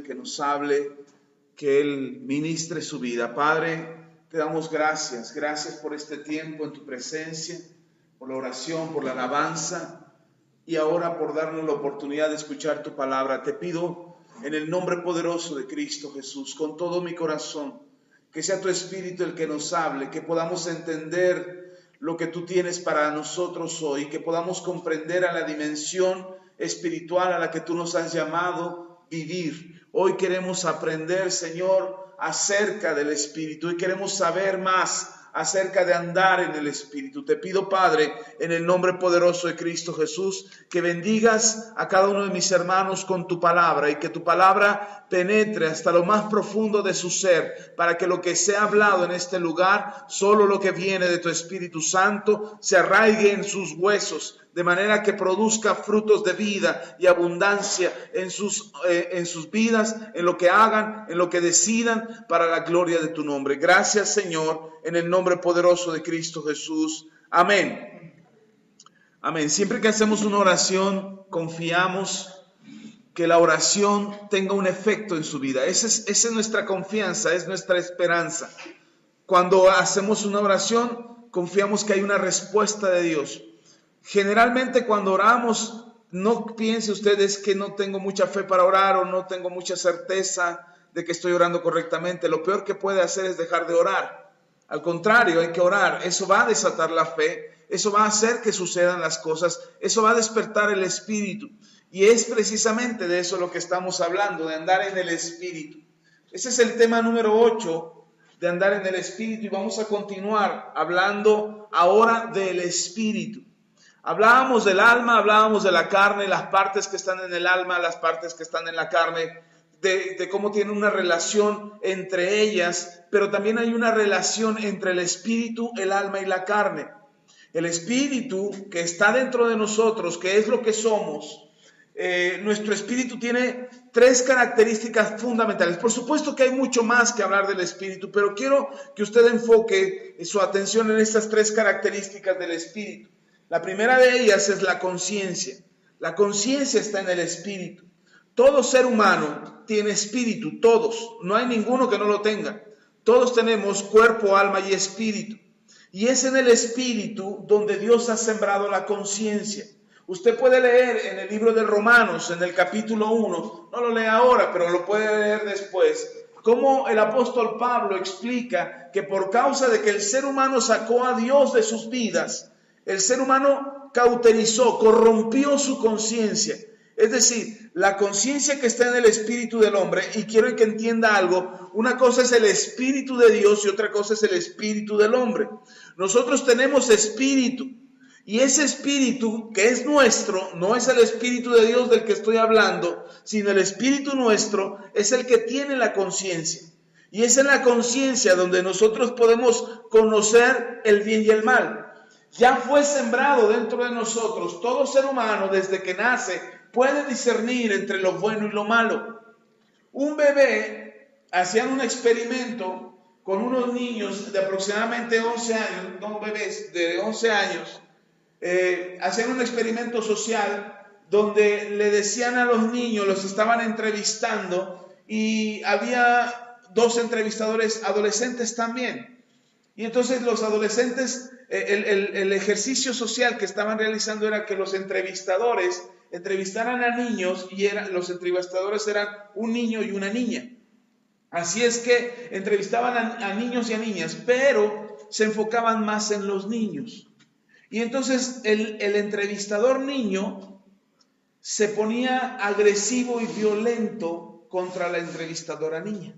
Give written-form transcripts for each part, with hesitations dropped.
que nos hable, que Él ministre su vida. Padre, te damos gracias. Gracias por este tiempo en tu presencia, por la oración, por la alabanza y ahora por darnos la oportunidad de escuchar tu palabra. Te pido en el nombre poderoso de Cristo Jesús, con todo mi corazón, que sea tu Espíritu el que nos hable, que podamos entender lo que tú tienes para nosotros hoy, que podamos comprender a la dimensión espiritual a la que tú nos has llamado vivir. Hoy queremos aprender, Señor, acerca del Espíritu y queremos saber más acerca de andar en el Espíritu. Te pido, Padre, en el nombre poderoso de Cristo Jesús, que bendigas a cada uno de mis hermanos con tu palabra y que tu palabra penetre hasta lo más profundo de su ser, para que lo que sea hablado en este lugar, solo lo que viene de tu Espíritu Santo, se arraigue en sus huesos, de manera que produzca frutos de vida y abundancia en sus vidas, en lo que hagan, en lo que decidan, para la gloria de tu nombre. Gracias, Señor, en el nombre poderoso de Cristo Jesús. Amén. Amén. Siempre que hacemos una oración, confiamos que la oración tenga un efecto en su vida. Esa es nuestra confianza, es nuestra esperanza. Cuando hacemos una oración, confiamos que hay una respuesta de Dios. Generalmente cuando oramos, no piense ustedes que no tengo mucha fe para orar o no tengo mucha certeza de que estoy orando correctamente. Lo peor que puede hacer es dejar de orar. Al contrario, hay que orar. Eso va a desatar la fe, eso va a hacer que sucedan las cosas, eso va a despertar el espíritu. Y es precisamente de eso lo que estamos hablando, de andar en el espíritu. Ese es el tema número 8, de andar en el espíritu, y vamos a continuar hablando ahora del espíritu. Hablábamos del alma, hablábamos de la carne, las partes que están en el alma, las partes que están en la carne, de cómo tienen una relación entre ellas, pero también hay una relación entre el espíritu, el alma y la carne. El espíritu que está dentro de nosotros, que es lo que somos, nuestro espíritu tiene 3 características fundamentales. Por supuesto que hay mucho más que hablar del espíritu, pero quiero que usted enfoque su atención en estas 3 características del espíritu. La primera de ellas es la conciencia. La conciencia está en el espíritu. Todo ser humano tiene espíritu, todos. No hay ninguno que no lo tenga. Todos tenemos cuerpo, alma y espíritu. Y es en el espíritu donde Dios ha sembrado la conciencia. Usted puede leer en el libro de Romanos, en el capítulo 1, no lo lea ahora, pero lo puede leer después, cómo el apóstol Pablo explica que por causa de que el ser humano sacó a Dios de sus vidas, el ser humano cauterizó, corrompió su conciencia. Es decir, la conciencia que está en el espíritu del hombre, y quiero que entienda algo, una cosa es el espíritu de Dios y otra cosa es el espíritu del hombre. Nosotros tenemos espíritu, y ese espíritu que es nuestro, no es el espíritu de Dios del que estoy hablando, sino el espíritu nuestro es el que tiene la conciencia. Y es en la conciencia donde nosotros podemos conocer el bien y el mal. Ya fue sembrado dentro de nosotros. Todo ser humano desde que nace puede discernir entre lo bueno y lo malo. Un bebé, hacían un experimento con unos niños de aproximadamente 11 años, no bebés de 11 años, hacían un experimento social donde le decían a los niños, los estaban entrevistando y había 2 entrevistadores adolescentes también. Y entonces los adolescentes, el ejercicio social que estaban realizando era que los entrevistadores entrevistaran a niños y los entrevistadores eran un niño y una niña. Así es que entrevistaban a niños y a niñas, pero se enfocaban más en los niños. Y entonces el entrevistador niño se ponía agresivo y violento contra la entrevistadora niña.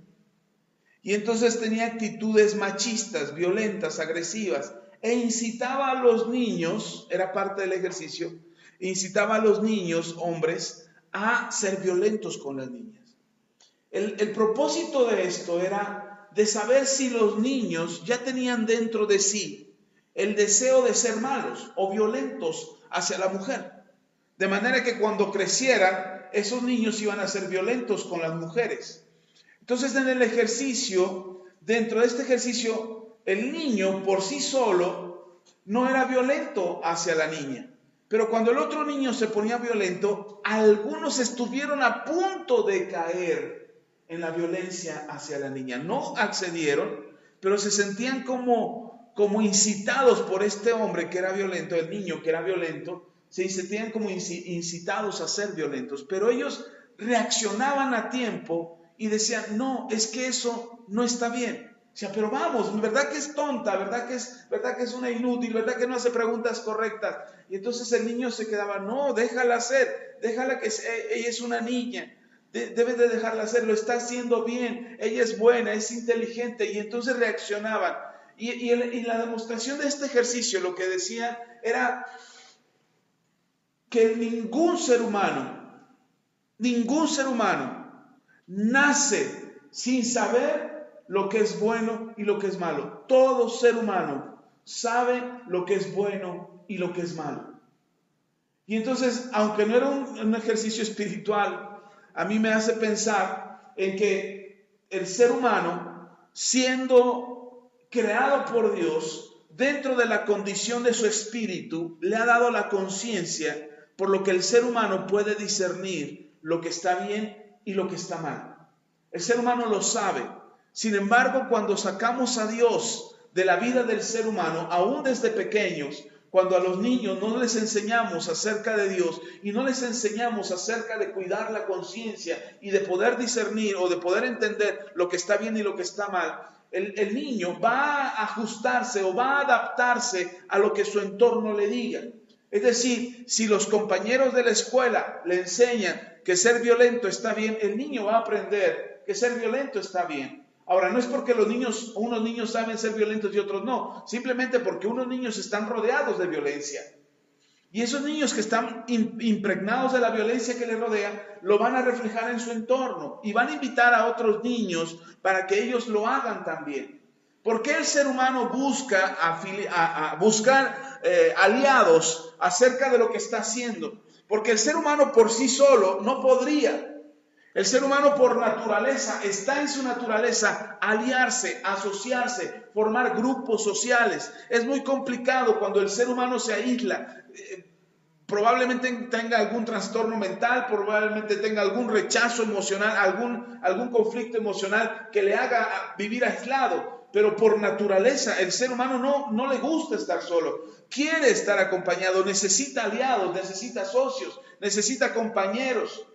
Y entonces tenía actitudes machistas, violentas, agresivas, e incitaba a los niños, era parte del ejercicio, incitaba a los niños, hombres, a ser violentos con las niñas. El propósito de esto era de saber si los niños ya tenían dentro de sí el deseo de ser malos o violentos hacia la mujer. De manera que cuando crecieran, esos niños iban a ser violentos con las mujeres. Entonces, en el ejercicio, dentro de este ejercicio, el niño por sí solo no era violento hacia la niña. Pero cuando el otro niño se ponía violento, algunos estuvieron a punto de caer en la violencia hacia la niña. No accedieron, pero se sentían como incitados por este hombre que era violento, el niño que era violento, se sentían como incitados a ser violentos. Pero ellos reaccionaban a tiempo y decían, no, es que eso no está bien. O sea, pero vamos, ¿verdad que es tonta? ¿Verdad que es una inútil? ¿Verdad que no hace preguntas correctas? Y entonces el niño se quedaba, no, déjala hacer, déjala que ella es una niña, debes de dejarla hacer, lo está haciendo bien, ella es buena, es inteligente. Y entonces reaccionaban. Y la demostración de este ejercicio lo que decía era que ningún ser humano nace sin saber lo que es bueno y lo que es malo. Todo ser humano sabe lo que es bueno y lo que es malo. Y entonces, aunque no era un ejercicio espiritual, a mí me hace pensar en que el ser humano, siendo creado por Dios, dentro de la condición de su espíritu, le ha dado la conciencia, por lo que el ser humano puede discernir lo que está bien y lo que está mal. El ser humano lo sabe. Sin embargo, cuando sacamos a Dios de la vida del ser humano, aún desde pequeños, cuando a los niños no les enseñamos acerca de Dios y no les enseñamos acerca de cuidar la conciencia y de poder discernir o de poder entender lo que está bien y lo que está mal, el niño va a ajustarse o va a adaptarse a lo que su entorno le diga. Es decir, si los compañeros de la escuela le enseñan que ser violento está bien, el niño va a aprender que ser violento está bien. Ahora, no es porque unos niños saben ser violentos y otros no, simplemente porque unos niños están rodeados de violencia. Y esos niños que están impregnados de la violencia que les rodea, lo van a reflejar en su entorno y van a invitar a otros niños para que ellos lo hagan también. ¿Por qué el ser humano busca buscar aliados acerca de lo que está haciendo? Porque el ser humano por sí solo no podría. El ser humano por naturaleza, está en su naturaleza aliarse, asociarse, formar grupos sociales. Es muy complicado cuando el ser humano se aísla. Probablemente tenga algún trastorno mental, probablemente tenga algún rechazo emocional, algún conflicto emocional que le haga vivir aislado. Pero por naturaleza, el ser humano no le gusta estar solo. Quiere estar acompañado, necesita aliados, necesita socios, necesita compañeros.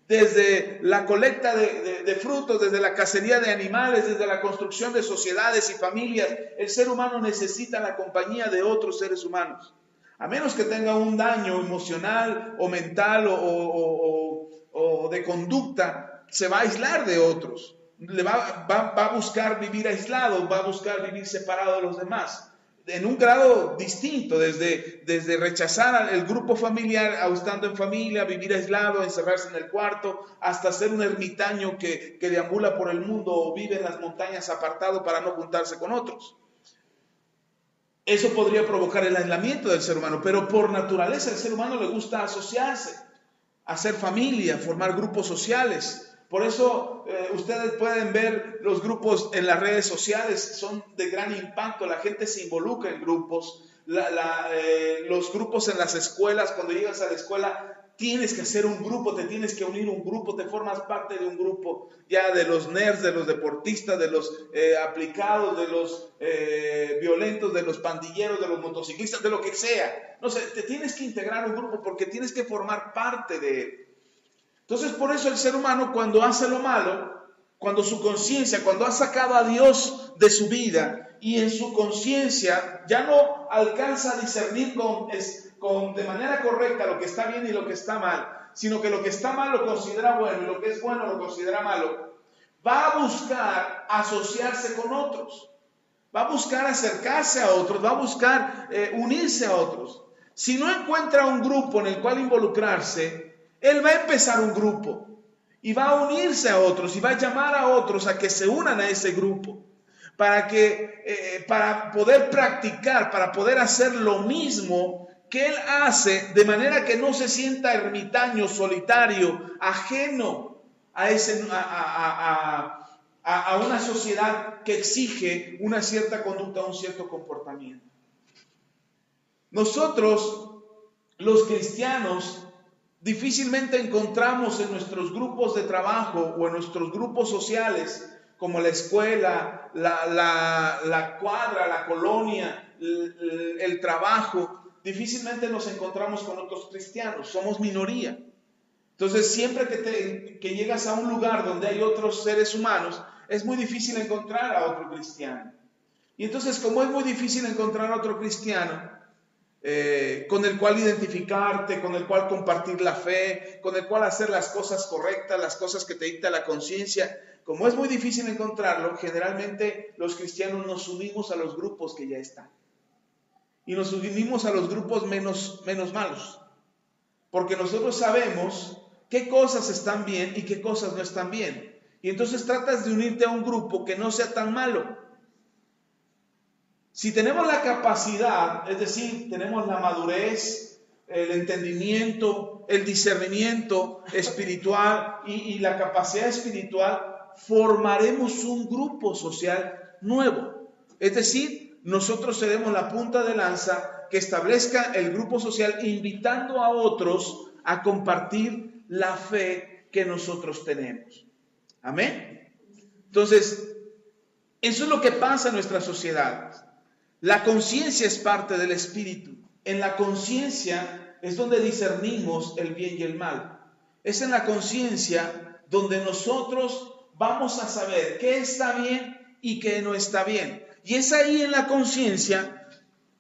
Desde la colecta de frutos, desde la cacería de animales, desde la construcción de sociedades y familias, el ser humano necesita la compañía de otros seres humanos. A menos que tenga un daño emocional o mental o de conducta, se va a aislar de otros. Va a buscar vivir aislado, va a buscar vivir separado de los demás. En un grado distinto, desde rechazar el grupo familiar, estando en familia, vivir aislado, encerrarse en el cuarto, hasta ser un ermitaño que deambula por el mundo o vive en las montañas apartado para no juntarse con otros. Eso podría provocar el aislamiento del ser humano, pero por naturaleza el ser humano le gusta asociarse, hacer familia, formar grupos sociales. Por eso ustedes pueden ver los grupos en las redes sociales, son de gran impacto, la gente se involucra en grupos, los grupos en las escuelas, cuando llegas a la escuela tienes que hacer un grupo, te tienes que unir un grupo, te formas parte de un grupo, ya de los nerds, de los deportistas, de los aplicados, de los violentos, de los pandilleros, de los motociclistas, de lo que sea. No sé, te tienes que integrar a un grupo porque tienes que formar parte de él. Entonces, por eso el ser humano cuando hace lo malo, cuando su conciencia, cuando ha sacado a Dios de su vida y en su conciencia ya no alcanza a discernir de manera correcta lo que está bien y lo que está mal, sino que lo que está mal lo considera bueno y lo que es bueno lo considera malo, va a buscar asociarse con otros, va a buscar acercarse a otros, va a buscar unirse a otros. Si no encuentra un grupo en el cual involucrarse, él va a empezar un grupo y va a unirse a otros y va a llamar a otros a que se unan a ese grupo para poder practicar, para poder hacer lo mismo que él hace, de manera que no se sienta ermitaño, solitario, ajeno a una sociedad que exige una cierta conducta, un cierto comportamiento. Nosotros los cristianos difícilmente encontramos en nuestros grupos de trabajo o en nuestros grupos sociales, como la escuela, la cuadra, la colonia, el trabajo, difícilmente nos encontramos con otros cristianos, somos minoría. Entonces, siempre que llegas a un lugar donde hay otros seres humanos, es muy difícil encontrar a otro cristiano. Y entonces, como es muy difícil encontrar a otro cristiano con el cual identificarte, con el cual compartir la fe, con el cual hacer las cosas correctas, las cosas que te dicta la conciencia, como es muy difícil encontrarlo, generalmente los cristianos nos unimos a los grupos que ya están. Y nos unimos a los grupos menos malos. Porque nosotros sabemos qué cosas están bien y qué cosas no están bien. Y entonces tratas de unirte a un grupo que no sea tan malo. Si tenemos la capacidad, es decir, tenemos la madurez, el entendimiento, el discernimiento espiritual y la capacidad espiritual, formaremos un grupo social nuevo. Es decir, nosotros seremos la punta de lanza que establezca el grupo social, invitando a otros a compartir la fe que nosotros tenemos. Amén. Entonces, eso es lo que pasa en nuestra sociedad. La conciencia es parte del espíritu. En la conciencia es donde discernimos el bien y el mal. Es en la conciencia donde nosotros vamos a saber qué está bien y qué no está bien. Y es ahí en la conciencia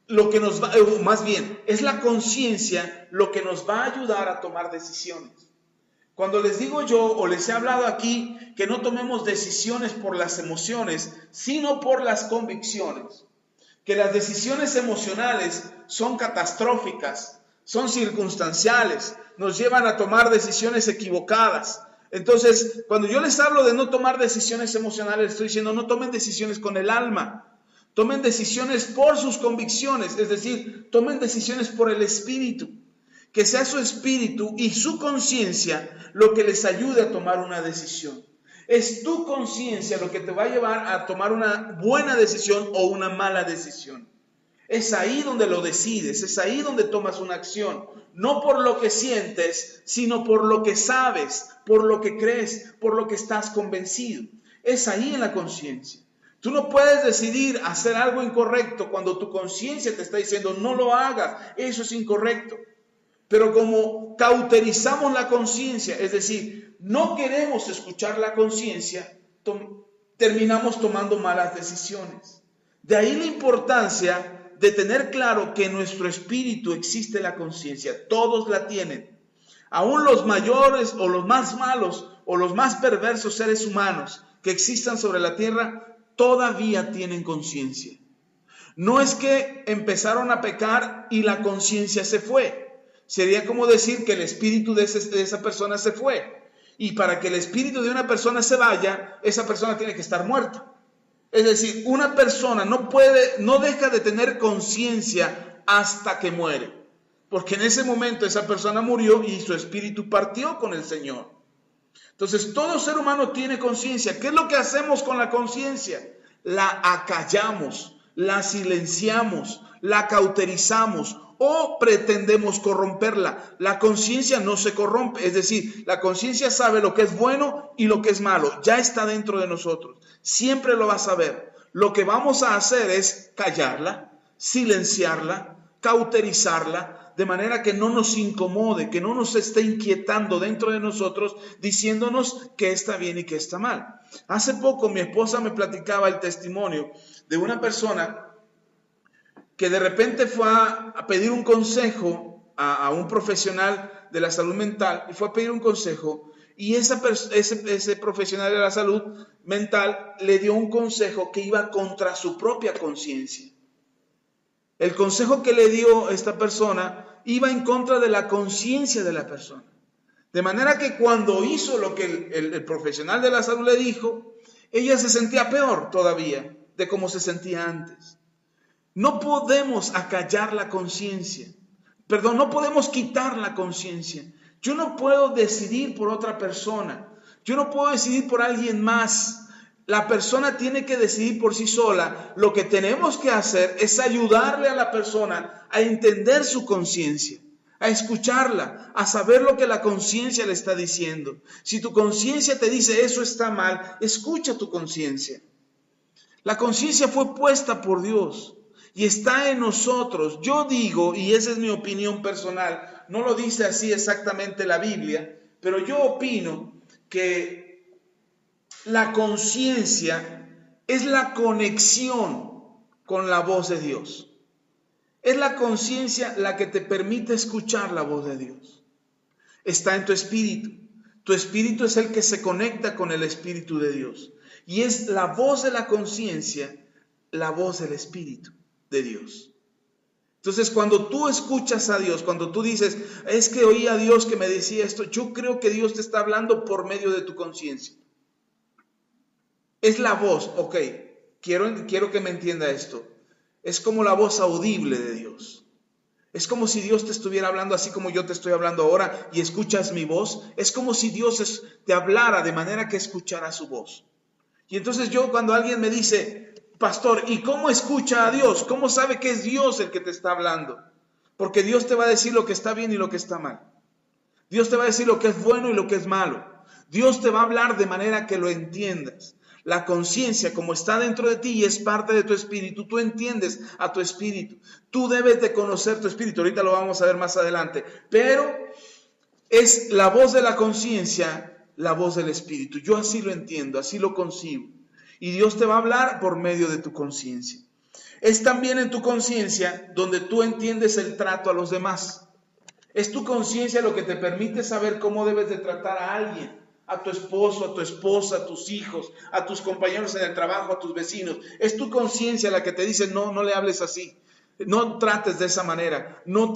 lo que nos va, más bien, es la conciencia lo que nos va a ayudar a tomar decisiones. Cuando les digo yo o les he hablado aquí que no tomemos decisiones por las emociones, sino por las convicciones, que las decisiones emocionales son catastróficas, son circunstanciales, nos llevan a tomar decisiones equivocadas. Entonces, cuando yo les hablo de no tomar decisiones emocionales, estoy diciendo no tomen decisiones con el alma. Tomen decisiones por sus convicciones, es decir, tomen decisiones por el espíritu. Que sea su espíritu y su conciencia lo que les ayude a tomar una decisión. Es tu conciencia lo que te va a llevar a tomar una buena decisión o una mala decisión. Es ahí donde lo decides, es ahí donde tomas una acción. No por lo que sientes, sino por lo que sabes, por lo que crees, por lo que estás convencido. Es ahí en la conciencia. Tú no puedes decidir hacer algo incorrecto cuando tu conciencia te está diciendo no lo hagas, eso es incorrecto. Pero como cauterizamos la conciencia, es decir, no queremos escuchar la conciencia, terminamos tomando malas decisiones. De ahí la importancia de tener claro que en nuestro espíritu existe la conciencia, todos la tienen. Aún los mayores o los más malos o los más perversos seres humanos que existan sobre la tierra, todavía tienen conciencia. No es que empezaron a pecar y la conciencia se fue. Sería como decir que el espíritu de esa persona se fue. Y para que el espíritu de una persona se vaya, esa persona tiene que estar muerta. Es decir, una persona no deja de tener conciencia hasta que muere. Porque en ese momento esa persona murió y su espíritu partió con el Señor. Entonces, todo ser humano tiene conciencia. ¿Qué es lo que hacemos con la conciencia? La acallamos, la silenciamos, la cauterizamos o pretendemos corromperla. La conciencia no se corrompe, es decir, la conciencia sabe lo que es bueno y lo que es malo. Ya está dentro de nosotros, siempre lo va a saber. Lo que vamos a hacer es callarla, silenciarla, cauterizarla, de manera que no nos incomode, que no nos esté inquietando dentro de nosotros, diciéndonos que está bien y que está mal. Hace poco mi esposa me platicaba el testimonio de una persona que de repente fue a pedir un consejo a un profesional de la salud mental, y fue a pedir un consejo, y ese profesional de la salud mental le dio un consejo que iba contra su propia conciencia. El consejo que le dio esta persona iba en contra de la conciencia de la persona. De manera que cuando hizo lo que el profesional de la salud le dijo, ella se sentía peor todavía de cómo se sentía antes. No podemos acallar la conciencia. Perdón, no podemos quitar la conciencia. Yo no puedo decidir por otra persona. Yo no puedo decidir por alguien más. La persona tiene que decidir por sí sola. Lo que tenemos que hacer es ayudarle a la persona a entender su conciencia, a escucharla, a saber lo que la conciencia le está diciendo. Si tu conciencia te dice eso está mal, escucha tu conciencia. La conciencia fue puesta por Dios y está en nosotros. Yo digo, y esa es mi opinión personal, no lo dice así exactamente la Biblia, pero yo opino que la conciencia es la conexión con la voz de Dios. Es la conciencia la que te permite escuchar la voz de Dios. Está en tu espíritu. Tu espíritu es el que se conecta con el espíritu de Dios. Y es la voz de la conciencia, la voz del espíritu de Dios. Entonces, cuando tú escuchas a Dios, cuando tú dices, es que oí a Dios que me decía esto, yo creo que Dios te está hablando por medio de tu conciencia. Es la voz, ok, quiero que me entienda esto. Es como la voz audible de Dios. Es como si Dios te estuviera hablando así como yo te estoy hablando ahora y escuchas mi voz. Es como si Dios te hablara de manera que escuchara su voz. Y entonces yo, cuando alguien me dice, pastor, ¿y cómo escucha a Dios? ¿Cómo sabe que es Dios el que te está hablando? Porque Dios te va a decir lo que está bien y lo que está mal. Dios te va a decir lo que es bueno y lo que es malo. Dios te va a hablar de manera que lo entiendas. La conciencia, como está dentro de ti y es parte de tu espíritu, tú entiendes a tu espíritu. Tú debes de conocer tu espíritu. Ahorita lo vamos a ver más adelante. Pero es la voz de la conciencia, la voz del espíritu. Yo así lo entiendo, así lo concibo. Y Dios te va a hablar por medio de tu conciencia. Es también en tu conciencia donde tú entiendes el trato a los demás. Es tu conciencia lo que te permite saber cómo debes de tratar a alguien. A tu esposo, a tu esposa, a tus hijos, a tus compañeros en el trabajo, a tus vecinos. Es tu conciencia la que te dice, no le hables así. No trates de esa manera, no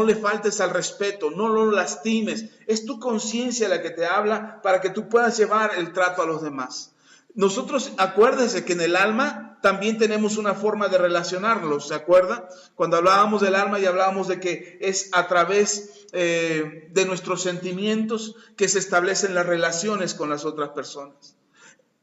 le faltes al respeto, no lo lastimes. Es tu conciencia la que te habla para que tú puedas llevar el trato a los demás. Nosotros, acuérdense que en el alma también tenemos una forma de relacionarnos, ¿se acuerda? Cuando hablábamos del alma y hablábamos de que es a través de nuestros sentimientos que se establecen las relaciones con las otras personas.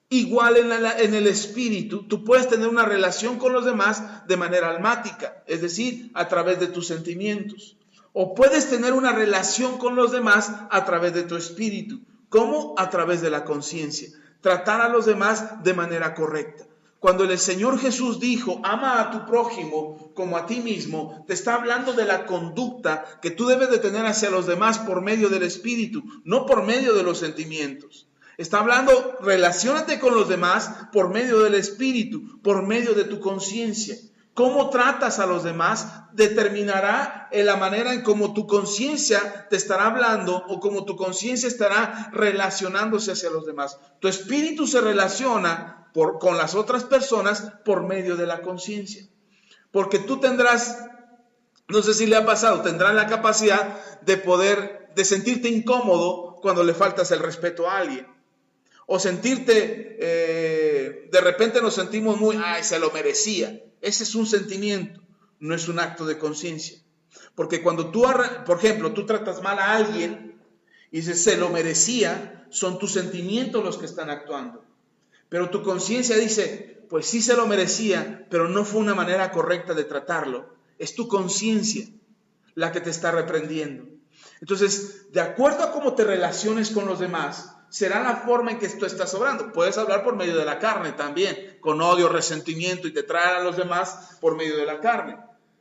Igual en el espíritu, tú puedes tener una relación con los demás de manera almática, es decir, a través de tus sentimientos. O puedes tener una relación con los demás a través de tu espíritu. ¿Cómo? A través de la conciencia. Tratar a los demás de manera correcta. Cuando el Señor Jesús dijo, ama a tu prójimo como a ti mismo, te está hablando de la conducta que tú debes de tener hacia los demás por medio del espíritu, no por medio de los sentimientos. Está hablando, relaciónate con los demás por medio del espíritu, por medio de tu conciencia. Cómo tratas a los demás determinará la manera en cómo tu conciencia te estará hablando o cómo tu conciencia estará relacionándose hacia los demás. Tu espíritu se relaciona con las otras personas por medio de la conciencia. Porque tú tendrás, no sé si le ha pasado, tendrás la capacidad de sentirte incómodo cuando le faltas el respeto a alguien. O sentirte, de repente nos sentimos muy, se lo merecía. Ese es un sentimiento, no es un acto de conciencia. Porque cuando tú, por ejemplo, tú tratas mal a alguien y dices, se lo merecía, son tus sentimientos los que están actuando. Pero tu conciencia dice, pues sí se lo merecía, pero no fue una manera correcta de tratarlo. Es tu conciencia la que te está reprendiendo. Entonces, de acuerdo a cómo te relaciones con los demás, será la forma en que tú estás obrando. Puedes hablar por medio de la carne también, con odio, resentimiento y te traer a los demás por medio de la carne.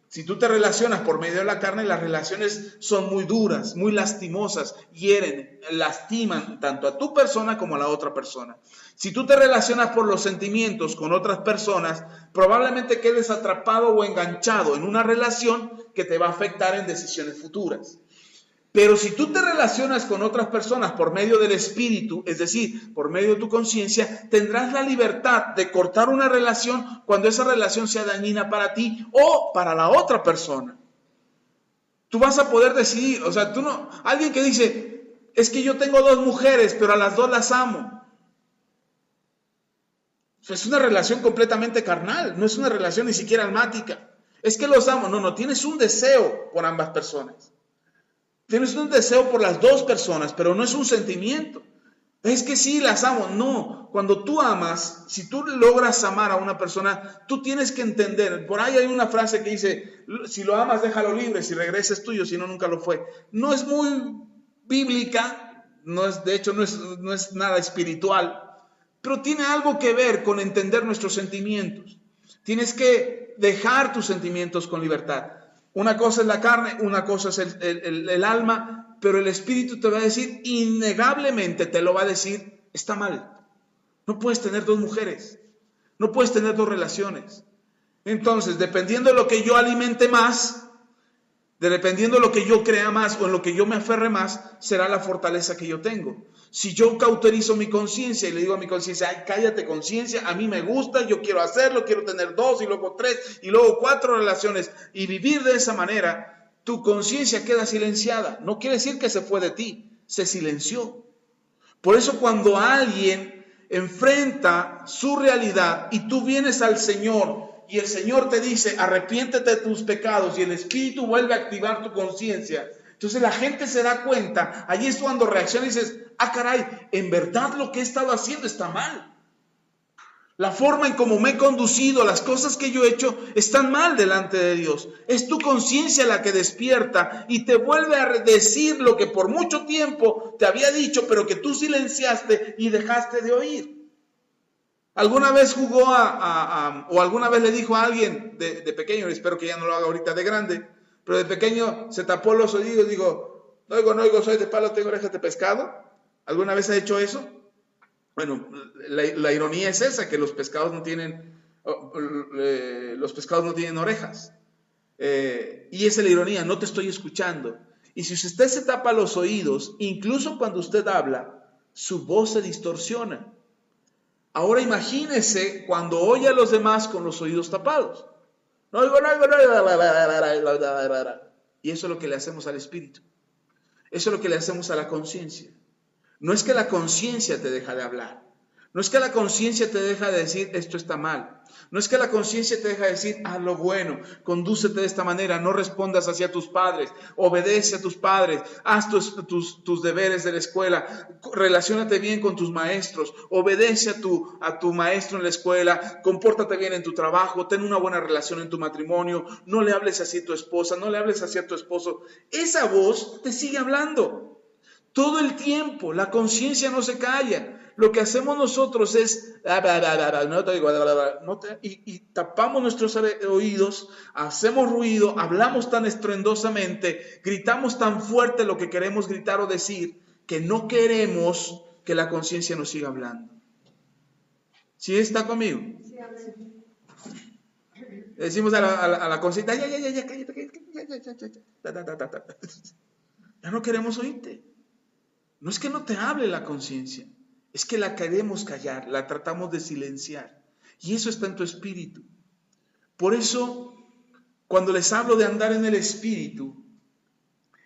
Si tú te relacionas por medio de la carne, las relaciones son muy duras, muy lastimosas, hieren, lastiman tanto a tu persona como a la otra persona. Si tú te relacionas por los sentimientos con otras personas, probablemente quedes atrapado o enganchado en una relación que te va a afectar en decisiones futuras. Pero si tú te relacionas con otras personas por medio del espíritu, es decir, por medio de tu conciencia, tendrás la libertad de cortar una relación cuando esa relación sea dañina para ti o para la otra persona. Tú vas a poder decidir, o sea, alguien que dice, es que yo tengo 2 mujeres, pero a las 2 las amo. Es una relación completamente carnal, no es una relación ni siquiera almática. Es que los amo, no, tienes un deseo por ambas personas. Tienes un deseo por las 2 personas, pero no es un sentimiento. Es que sí, las amo. No, cuando tú amas, si tú logras amar a una persona, tú tienes que entender. Por ahí hay una frase que dice, si lo amas, déjalo libre, si regresa es tuyo, si no, nunca lo fue. No es muy bíblica, de hecho no es nada espiritual, pero tiene algo que ver con entender nuestros sentimientos. Tienes que dejar tus sentimientos con libertad. Una cosa es la carne, una cosa es el alma, pero el espíritu te va a decir, innegablemente te lo va a decir, está mal. No puedes tener dos mujeres, no puedes tener dos relaciones. Entonces, dependiendo de lo que yo alimente más, dependiendo de lo que yo crea más o en lo que yo me aferre más, será la fortaleza que yo tengo. Si yo cauterizo mi conciencia y le digo a mi conciencia, ay, cállate conciencia, a mí me gusta, yo quiero hacerlo, quiero tener 2 y luego 3 y luego 4 relaciones y vivir de esa manera, tu conciencia queda silenciada. No quiere decir que se fue de ti, se silenció. Por eso cuando alguien enfrenta su realidad y tú vienes al Señor y el Señor te dice, arrepiéntete de tus pecados y el Espíritu vuelve a activar tu conciencia, entonces la gente se da cuenta, allí es cuando reacciona y dices, ah caray, en verdad lo que he estado haciendo está mal. La forma en cómo me he conducido, las cosas que yo he hecho están mal delante de Dios. Es tu conciencia la que despierta y te vuelve a decir lo que por mucho tiempo te había dicho, pero que tú silenciaste y dejaste de oír. ¿Alguna vez jugó o alguna vez le dijo a alguien de pequeño, espero que ya no lo haga ahorita de grande, pero de pequeño se tapó los oídos, digo, no oigo, soy de palo, tengo orejas de pescado? ¿Alguna vez ha hecho eso? Bueno, la ironía es esa, que los pescados no tienen orejas. Y esa es la ironía, no te estoy escuchando. Y si usted se tapa los oídos, incluso cuando usted habla, su voz se distorsiona. Ahora imagínese cuando oye a los demás con los oídos tapados. No oigo. Y eso es lo que le hacemos al espíritu. Eso es lo que le hacemos a la conciencia. No es que la conciencia te deja de hablar. No es que la conciencia te deja de decir, esto está mal. No es que la conciencia te deja de decir, haz lo bueno, condúcete de esta manera, no respondas hacia tus padres, obedece a tus padres, haz tus deberes de la escuela, relaciónate bien con tus maestros, obedece a tu maestro en la escuela, compórtate bien en tu trabajo, ten una buena relación en tu matrimonio, no le hables así a tu esposa, no le hables así a tu esposo. Esa voz te sigue hablando todo el tiempo, la conciencia no se calla. Lo que hacemos nosotros es y tapamos nuestros oídos, hacemos ruido, hablamos tan estruendosamente, gritamos tan fuerte lo que queremos gritar o decir, que no queremos que la conciencia nos siga hablando. ¿Sí está conmigo? Sí, decimos a la conciencia, ya, cállate. Ya no queremos oírte. No es que no te hable la conciencia. Es que la queremos callar, la tratamos de silenciar. Y eso está en tu espíritu. Por eso, cuando les hablo de andar en el espíritu,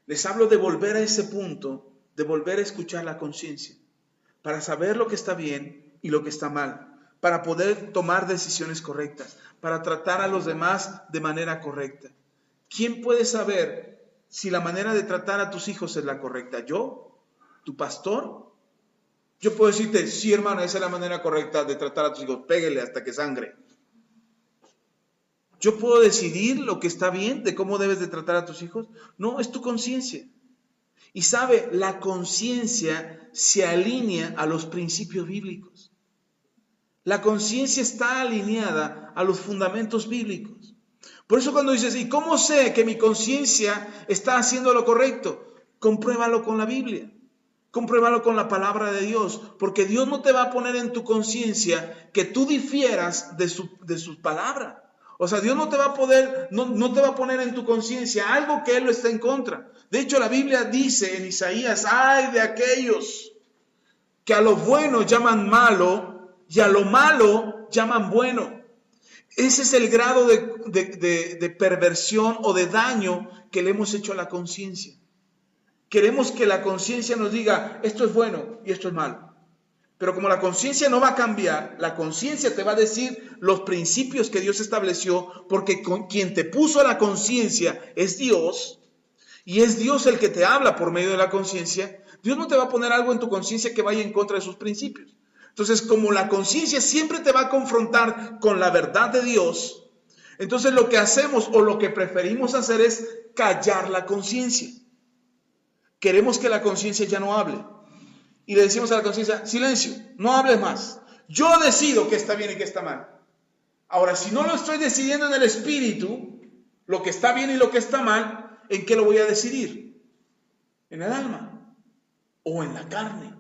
les hablo de volver a ese punto, de volver a escuchar la conciencia, para saber lo que está bien y lo que está mal, para poder tomar decisiones correctas, para tratar a los demás de manera correcta. ¿Quién puede saber si la manera de tratar a tus hijos es la correcta? ¿Yo? ¿Tu pastor? Yo puedo decirte, sí hermano, esa es la manera correcta de tratar a tus hijos, pégale hasta que sangre. ¿Yo puedo decidir lo que está bien de cómo debes de tratar a tus hijos? No, es tu conciencia. Y sabe, la conciencia se alinea a los principios bíblicos. La conciencia está alineada a los fundamentos bíblicos. Por eso cuando dices, ¿y cómo sé que mi conciencia está haciendo lo correcto? Compruébalo con la Biblia. Compruébalo con la palabra de Dios, porque Dios no te va a poner en tu conciencia que tú difieras de su palabra. O sea, Dios no te va a poner en tu conciencia algo que Él lo está en contra. De hecho, la Biblia dice en Isaías, ay de aquellos que a lo bueno llaman malo y a lo malo llaman bueno. Ese es el grado de perversión o de daño que le hemos hecho a la conciencia. Queremos que la conciencia nos diga, esto es bueno y esto es malo. Pero como la conciencia no va a cambiar, la conciencia te va a decir los principios que Dios estableció, porque quien te puso la conciencia es Dios, y es Dios el que te habla por medio de la conciencia. Dios no te va a poner algo en tu conciencia que vaya en contra de sus principios. Entonces, como la conciencia siempre te va a confrontar con la verdad de Dios, entonces lo que hacemos o lo que preferimos hacer es callar la conciencia. Queremos que la conciencia ya no hable. Y le decimos a la conciencia, silencio, no hables más. Yo decido qué está bien y qué está mal. Ahora, si no lo estoy decidiendo en el espíritu, lo que está bien y lo que está mal, ¿en qué lo voy a decidir? En el alma o en la carne.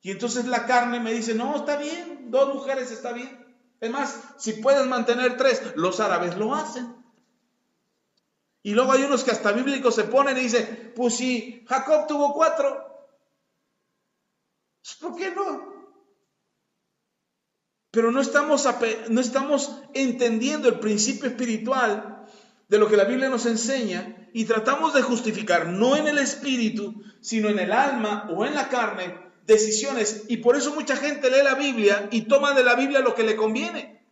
Y entonces la carne me dice, no, está bien, 2 mujeres está bien. Es más, si puedes mantener 3, los árabes lo hacen. Y luego hay unos que hasta bíblicos se ponen y dicen, pues si Jacob tuvo 4, ¿por qué no? Pero no estamos entendiendo el principio espiritual de lo que la Biblia nos enseña y tratamos de justificar, no en el espíritu, sino en el alma o en la carne, decisiones. Y por eso mucha gente lee la Biblia y toma de la Biblia lo que le conviene.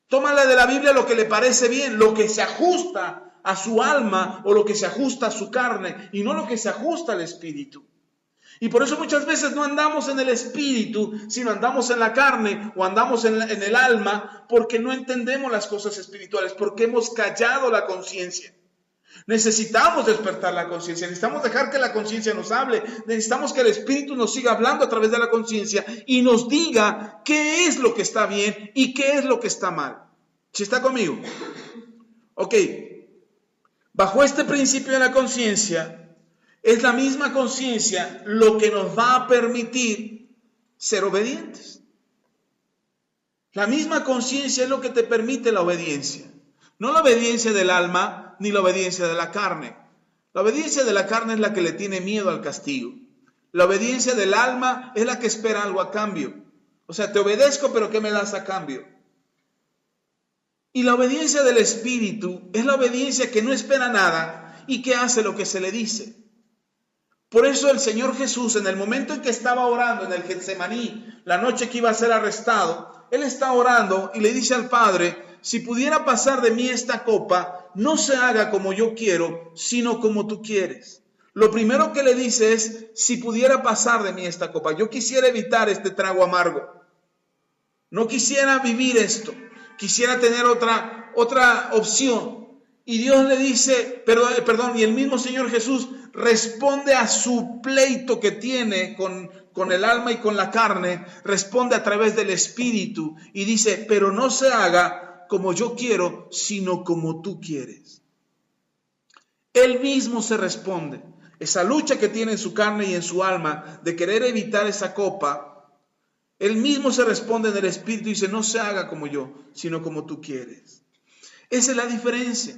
Tómala de la Biblia lo que le parece bien, lo que se ajusta a su alma o lo que se ajusta a su carne y no lo que se ajusta al espíritu. Y por eso muchas veces no andamos en el espíritu, sino andamos en la carne o andamos en el alma porque no entendemos las cosas espirituales, porque hemos callado la conciencia. Necesitamos despertar la conciencia, necesitamos dejar que la conciencia nos hable, necesitamos que el espíritu nos siga hablando a través de la conciencia y nos diga qué es lo que está bien y qué es lo que está mal. ¿Sí está conmigo? Ok, bajo este principio de la conciencia, es la misma conciencia lo que nos va a permitir ser obedientes. La misma conciencia es lo que te permite la obediencia. No la obediencia del alma ni la obediencia de la carne. La obediencia de la carne es la que le tiene miedo al castigo. La obediencia del alma es la que espera algo a cambio. O sea, te obedezco, pero ¿qué me das a cambio? Y la obediencia del espíritu es la obediencia que no espera nada y que hace lo que se le dice. Por eso el Señor Jesús, en el momento en que estaba orando en el Getsemaní, la noche que iba a ser arrestado, Él está orando y le dice al Padre, si pudiera pasar de mí esta copa, no se haga como yo quiero, sino como tú quieres. Lo primero que le dice es, si pudiera pasar de mí esta copa, yo quisiera evitar este trago amargo. No quisiera vivir esto, quisiera tener otra opción. Y Dios le dice, y el mismo Señor Jesús responde a su pleito que tiene con el alma y con la carne, responde a través del Espíritu y dice, pero no se haga como yo quiero, sino como tú quieres. Él mismo se responde. Esa lucha que tiene en su carne y en su alma de querer evitar esa copa, Él mismo se responde en el Espíritu y dice, no se haga como yo, sino como tú quieres. Esa es la diferencia.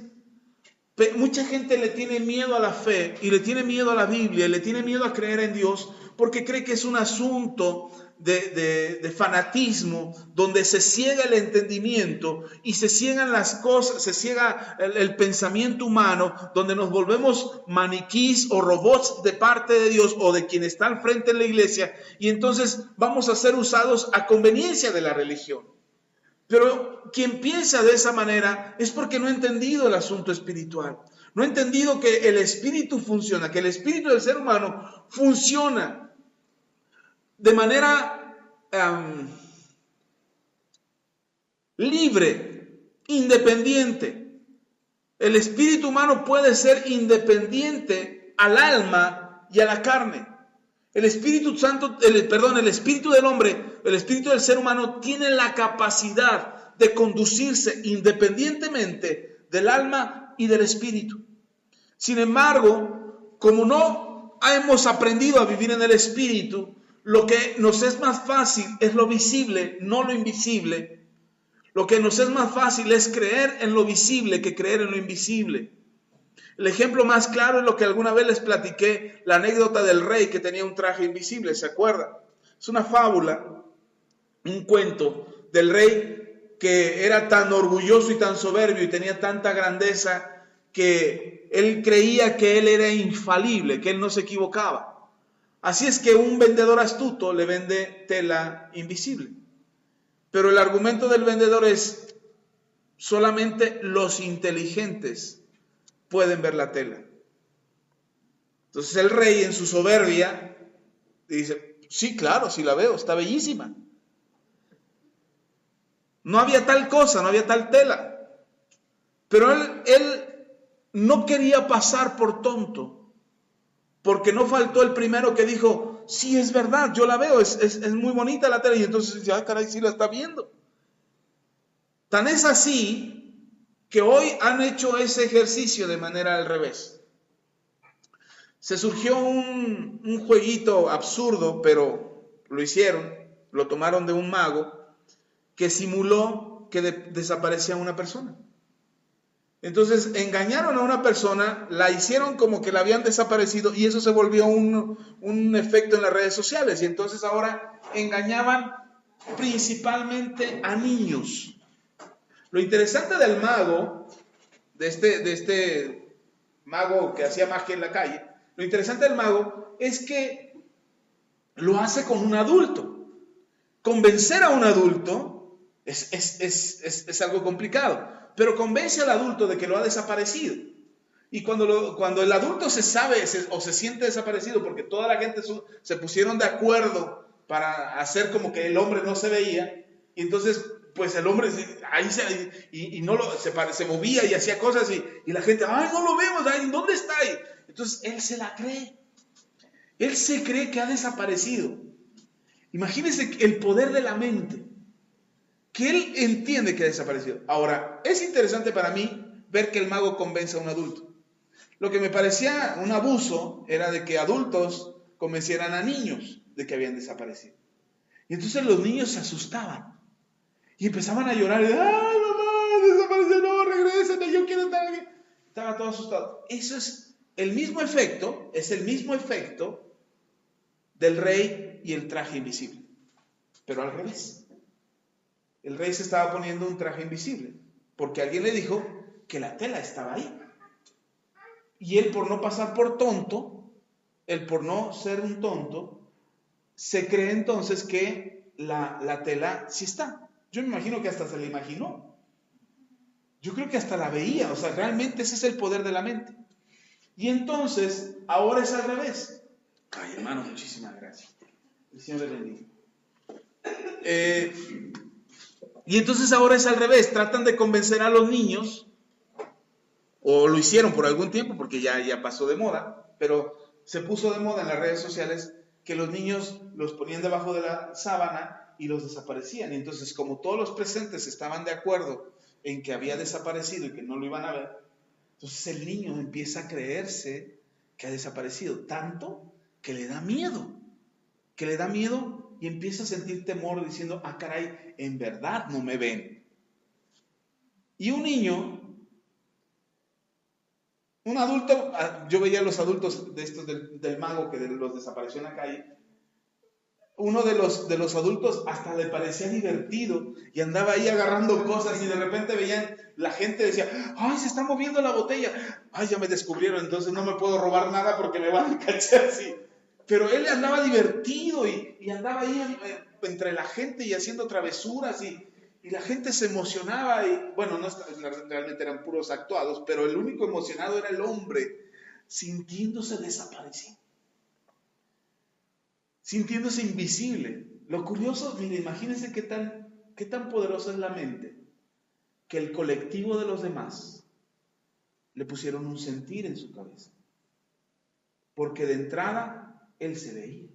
Mucha gente le tiene miedo a la fe y le tiene miedo a la Biblia, y le tiene miedo a creer en Dios porque cree que es un asunto de fanatismo donde se ciega el entendimiento y se ciegan las cosas, se ciega el pensamiento humano, donde nos volvemos maniquís o robots de parte de Dios o de quien está al frente en la iglesia y entonces vamos a ser usados a conveniencia de la religión. Pero quien piensa de esa manera es porque no ha entendido el asunto espiritual. No ha entendido que el espíritu funciona, que el espíritu del ser humano funciona de manera libre, independiente. El espíritu humano puede ser independiente al alma y a la carne. El Espíritu Santo, el espíritu del hombre, el espíritu del ser humano tiene la capacidad de conducirse independientemente del alma y del espíritu. Sin embargo, como no hemos aprendido a vivir en el espíritu, lo que nos es más fácil es lo visible, no lo invisible. Lo que nos es más fácil es creer en lo visible que creer en lo invisible. El ejemplo más claro es lo que alguna vez les platiqué, la anécdota del rey que tenía un traje invisible, ¿se acuerdan? Es una fábula, un cuento del rey que era tan orgulloso y tan soberbio y tenía tanta grandeza que él creía que él era infalible, que él no se equivocaba. Así es que un vendedor astuto le vende tela invisible. Pero el argumento del vendedor es, solamente los inteligentes pueden ver la tela. Entonces el rey en su soberbia dice, sí, claro, sí la veo, está bellísima. No había tal cosa, no había tal tela. Pero él no quería pasar por tonto, porque no faltó el primero que dijo, sí, es verdad, yo la veo, es muy bonita la tela. Y entonces dice, ay, caray, sí la está viendo. Tan es así que hoy han hecho ese ejercicio de manera al revés. Se surgió un jueguito absurdo, pero lo hicieron, lo tomaron de un mago que simuló que desaparecía una persona. Entonces engañaron a una persona, la hicieron como que la habían desaparecido y eso se volvió un efecto en las redes sociales. Y entonces ahora engañaban principalmente a niños. Lo interesante del mago, de este mago que hacía magia en la calle, lo interesante del mago es que lo hace con un adulto. Convencer a un adulto es algo complicado, pero convence al adulto de que lo ha desaparecido. Y cuando el adulto se sabe o se siente desaparecido, porque toda la gente se pusieron de acuerdo para hacer como que el hombre no se veía, y entonces pues el hombre ahí se movía y hacía cosas y la gente, ay, no lo vemos, ay, ¿dónde está ahí? Entonces él se la cree. Él se cree que ha desaparecido. Imagínense el poder de la mente, que él entiende que ha desaparecido. Ahora, es interesante para mí ver que el mago convence a un adulto. Lo que me parecía un abuso era de que adultos convencieran a niños de que habían desaparecido. Y entonces los niños se asustaban y empezaban a llorar. ¡Ay, mamá, desapareció! No, regresen, yo quiero estar aquí. Estaba todo asustado. Eso es el mismo efecto del rey y el traje invisible, pero al revés. El rey se estaba poniendo un traje invisible porque alguien le dijo que la tela estaba ahí. Y él, por no pasar por tonto, él por no ser un tonto, se cree entonces que la tela sí está. Yo me imagino que hasta se la imaginó. Yo creo que hasta la veía. O sea, realmente ese es el poder de la mente. Y entonces, ahora es al revés. Ay, hermano, muchísimas gracias. El Señor le bendiga. Y entonces ahora es al revés. Tratan de convencer a los niños, o lo hicieron por algún tiempo porque ya pasó de moda, pero se puso de moda en las redes sociales que los niños los ponían debajo de la sábana y los desaparecían. Y entonces, como todos los presentes estaban de acuerdo en que había desaparecido y que no lo iban a ver, entonces el niño empieza a creerse que ha desaparecido, tanto que le da miedo y empieza a sentir temor diciendo, ah, caray, en verdad no me ven. Y un adulto, yo veía a los adultos de estos del mago que los desapareció en la calle. Uno de los adultos hasta le parecía divertido y andaba ahí agarrando cosas y de repente veían, la gente decía, ay, se está moviendo la botella, ay, ya me descubrieron, entonces no me puedo robar nada porque me van a cachar así. Pero él andaba divertido y andaba ahí entre la gente y haciendo travesuras y la gente se emocionaba y bueno, no realmente eran puros actuados, pero el único emocionado era el hombre, sintiéndose desaparecido, sintiéndose invisible. Lo curioso, mire, imagínense qué tan poderosa es la mente, que el colectivo de los demás le pusieron un sentir en su cabeza, porque de entrada él se veía.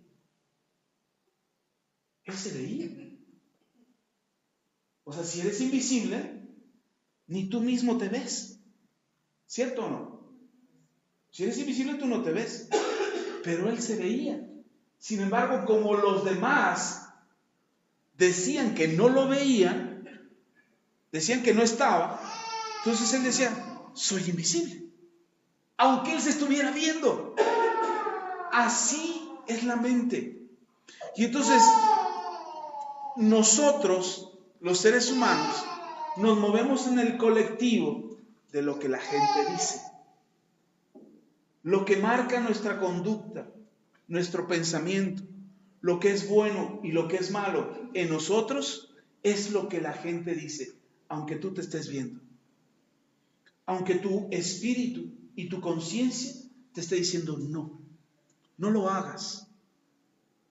Él se veía. O sea, si eres invisible, ni tú mismo te ves. ¿Cierto o no? Si eres invisible, tú no te ves. Pero él se veía. Sin embargo, como los demás decían que no lo veían, decían que no estaba, entonces él decía, soy invisible. Aunque él se estuviera viendo. Así es la mente. Y entonces, nosotros, los seres humanos, nos movemos en el colectivo de lo que la gente dice. Lo que marca nuestra conducta, nuestro pensamiento, lo que es bueno y lo que es malo en nosotros es lo que la gente dice, aunque tú te estés viendo. Aunque tu espíritu y tu conciencia te esté diciendo no. no lo hagas.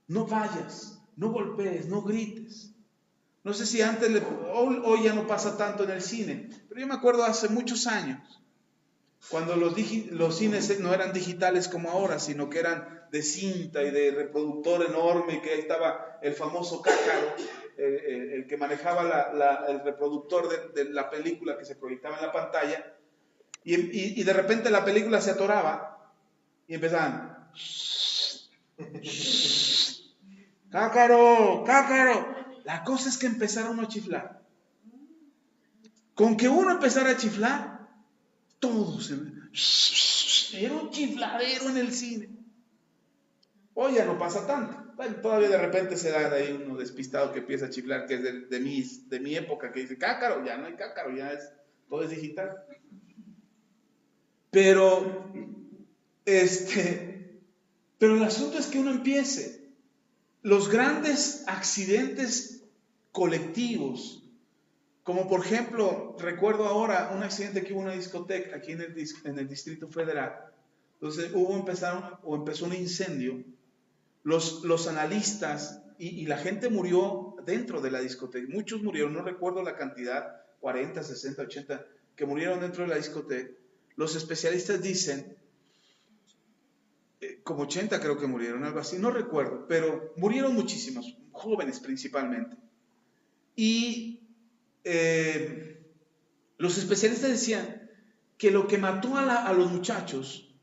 No vayas, no golpees, no grites. No sé si antes, hoy ya no pasa tanto en el cine, pero yo me acuerdo hace muchos años, cuando los cines no eran digitales como ahora, sino que eran de cinta y de reproductor enorme, que ahí estaba el famoso cácaro, el que manejaba el reproductor de la película que se proyectaba en la pantalla, y de repente la película se atoraba y empezaban, cácaro, cácaro. La cosa es que empezaron a chiflar. Con que uno empezara a chiflar, todos. Era un chifladero en el cine. Hoy ya no pasa tanto. Bueno, todavía de repente se da ahí uno despistado que empieza a chiflar, que es de mi época, que dice cácaro. Ya no hay cácaro, todo es digital. Pero el asunto es que uno empiece. Los grandes accidentes colectivos, como por ejemplo, recuerdo ahora un accidente que hubo en una discoteca aquí en el Distrito Federal. Entonces empezó un incendio. Los analistas y la gente murió dentro de la discoteca. Muchos murieron, no recuerdo la cantidad, 40, 60, 80, que murieron dentro de la discoteca. Los especialistas dicen, como 80 creo que murieron, algo así, no recuerdo, pero murieron muchísimos, jóvenes principalmente. Y los especialistas decían que lo que mató a los muchachos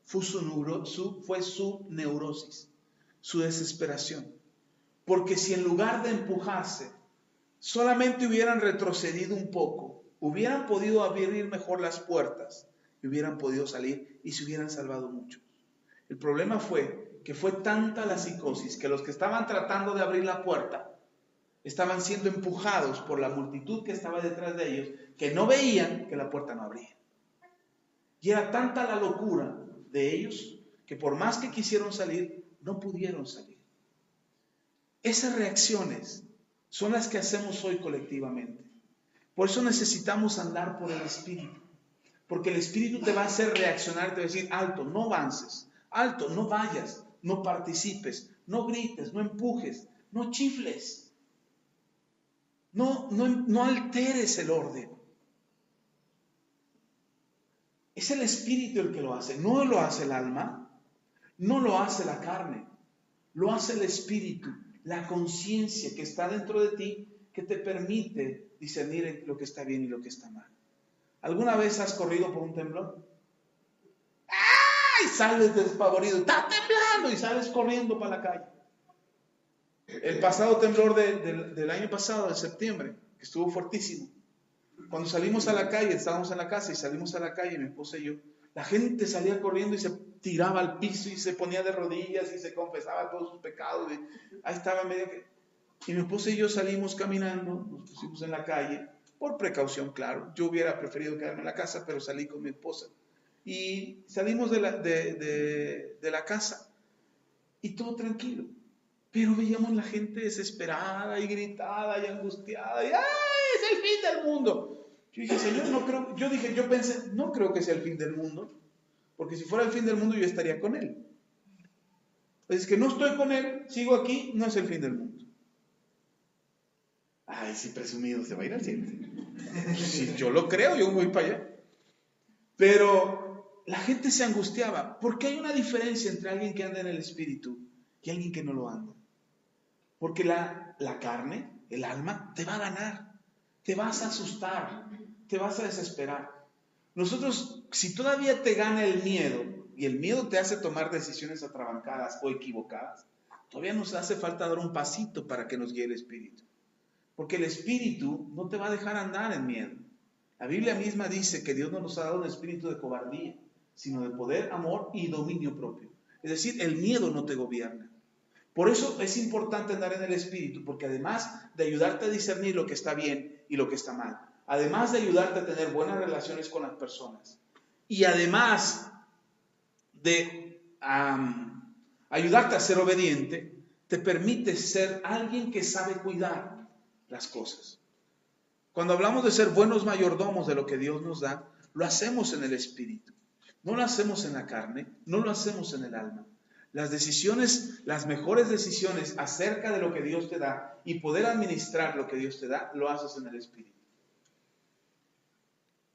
fue su neurosis, su desesperación. Porque si en lugar de empujarse, solamente hubieran retrocedido un poco, hubieran podido abrir mejor las puertas y hubieran podido salir y se hubieran salvado mucho. El problema fue que fue tanta la psicosis que los que estaban tratando de abrir la puerta estaban siendo empujados por la multitud que estaba detrás de ellos, que no veían que la puerta no abría. Y era tanta la locura de ellos que por más que quisieron salir, no pudieron salir. Esas reacciones son las que hacemos hoy colectivamente. Por eso necesitamos andar por el Espíritu, porque el Espíritu te va a hacer reaccionar, te va a decir, alto, no avances, alto, no vayas, no participes, no grites, no empujes, no chifles. No alteres el orden. Es el Espíritu el que lo hace. No lo hace el alma, no lo hace la carne, lo hace el Espíritu, la conciencia que está dentro de ti, que te permite discernir lo que está bien y lo que está mal. ¿Alguna vez has corrido por un temblor? ¡Ay! Sales despavorido, está temblando y sales corriendo para la calle. El pasado temblor del año pasado, de septiembre, que estuvo fuertísimo. Cuando salimos a la calle, estábamos en la casa y salimos a la calle, mi esposa y yo, la gente salía corriendo y se tiraba al piso y se ponía de rodillas y se confesaba todos sus pecados. Ahí estaba medio que... Y mi esposa y yo salimos caminando, nos pusimos en la calle, por precaución, claro. Yo hubiera preferido quedarme en la casa, pero salí con mi esposa. Y salimos de la casa y todo tranquilo. Pero veíamos la gente desesperada y gritada y angustiada y ¡ay! Es el fin del mundo. Yo dije, Señor, no creo. Yo pensé, no creo que sea el fin del mundo, porque si fuera el fin del mundo yo estaría con Él. Pues es que no estoy con Él, sigo aquí, no es el fin del mundo. Ay, sí, presumido, se va a ir al cielo. Si yo lo creo, yo voy para allá. Pero la gente se angustiaba, porque hay una diferencia entre alguien que anda en el Espíritu y alguien que no lo anda. Porque la carne, el alma, te va a ganar, te vas a asustar, te vas a desesperar. Nosotros, si todavía te gana el miedo, y el miedo te hace tomar decisiones atrabancadas o equivocadas, todavía nos hace falta dar un pasito para que nos guíe el Espíritu. Porque el Espíritu no te va a dejar andar en miedo. La Biblia misma dice que Dios no nos ha dado un espíritu de cobardía, sino de poder, amor y dominio propio. Es decir, el miedo no te gobierna. Por eso es importante andar en el Espíritu, porque además de ayudarte a discernir lo que está bien y lo que está mal, además de ayudarte a tener buenas relaciones con las personas, y además de ayudarte a ser obediente, te permite ser alguien que sabe cuidar las cosas. Cuando hablamos de ser buenos mayordomos de lo que Dios nos da, lo hacemos en el Espíritu. No lo hacemos en la carne, no lo hacemos en el alma. Las decisiones, las mejores decisiones acerca de lo que Dios te da y poder administrar lo que Dios te da, lo haces en el Espíritu.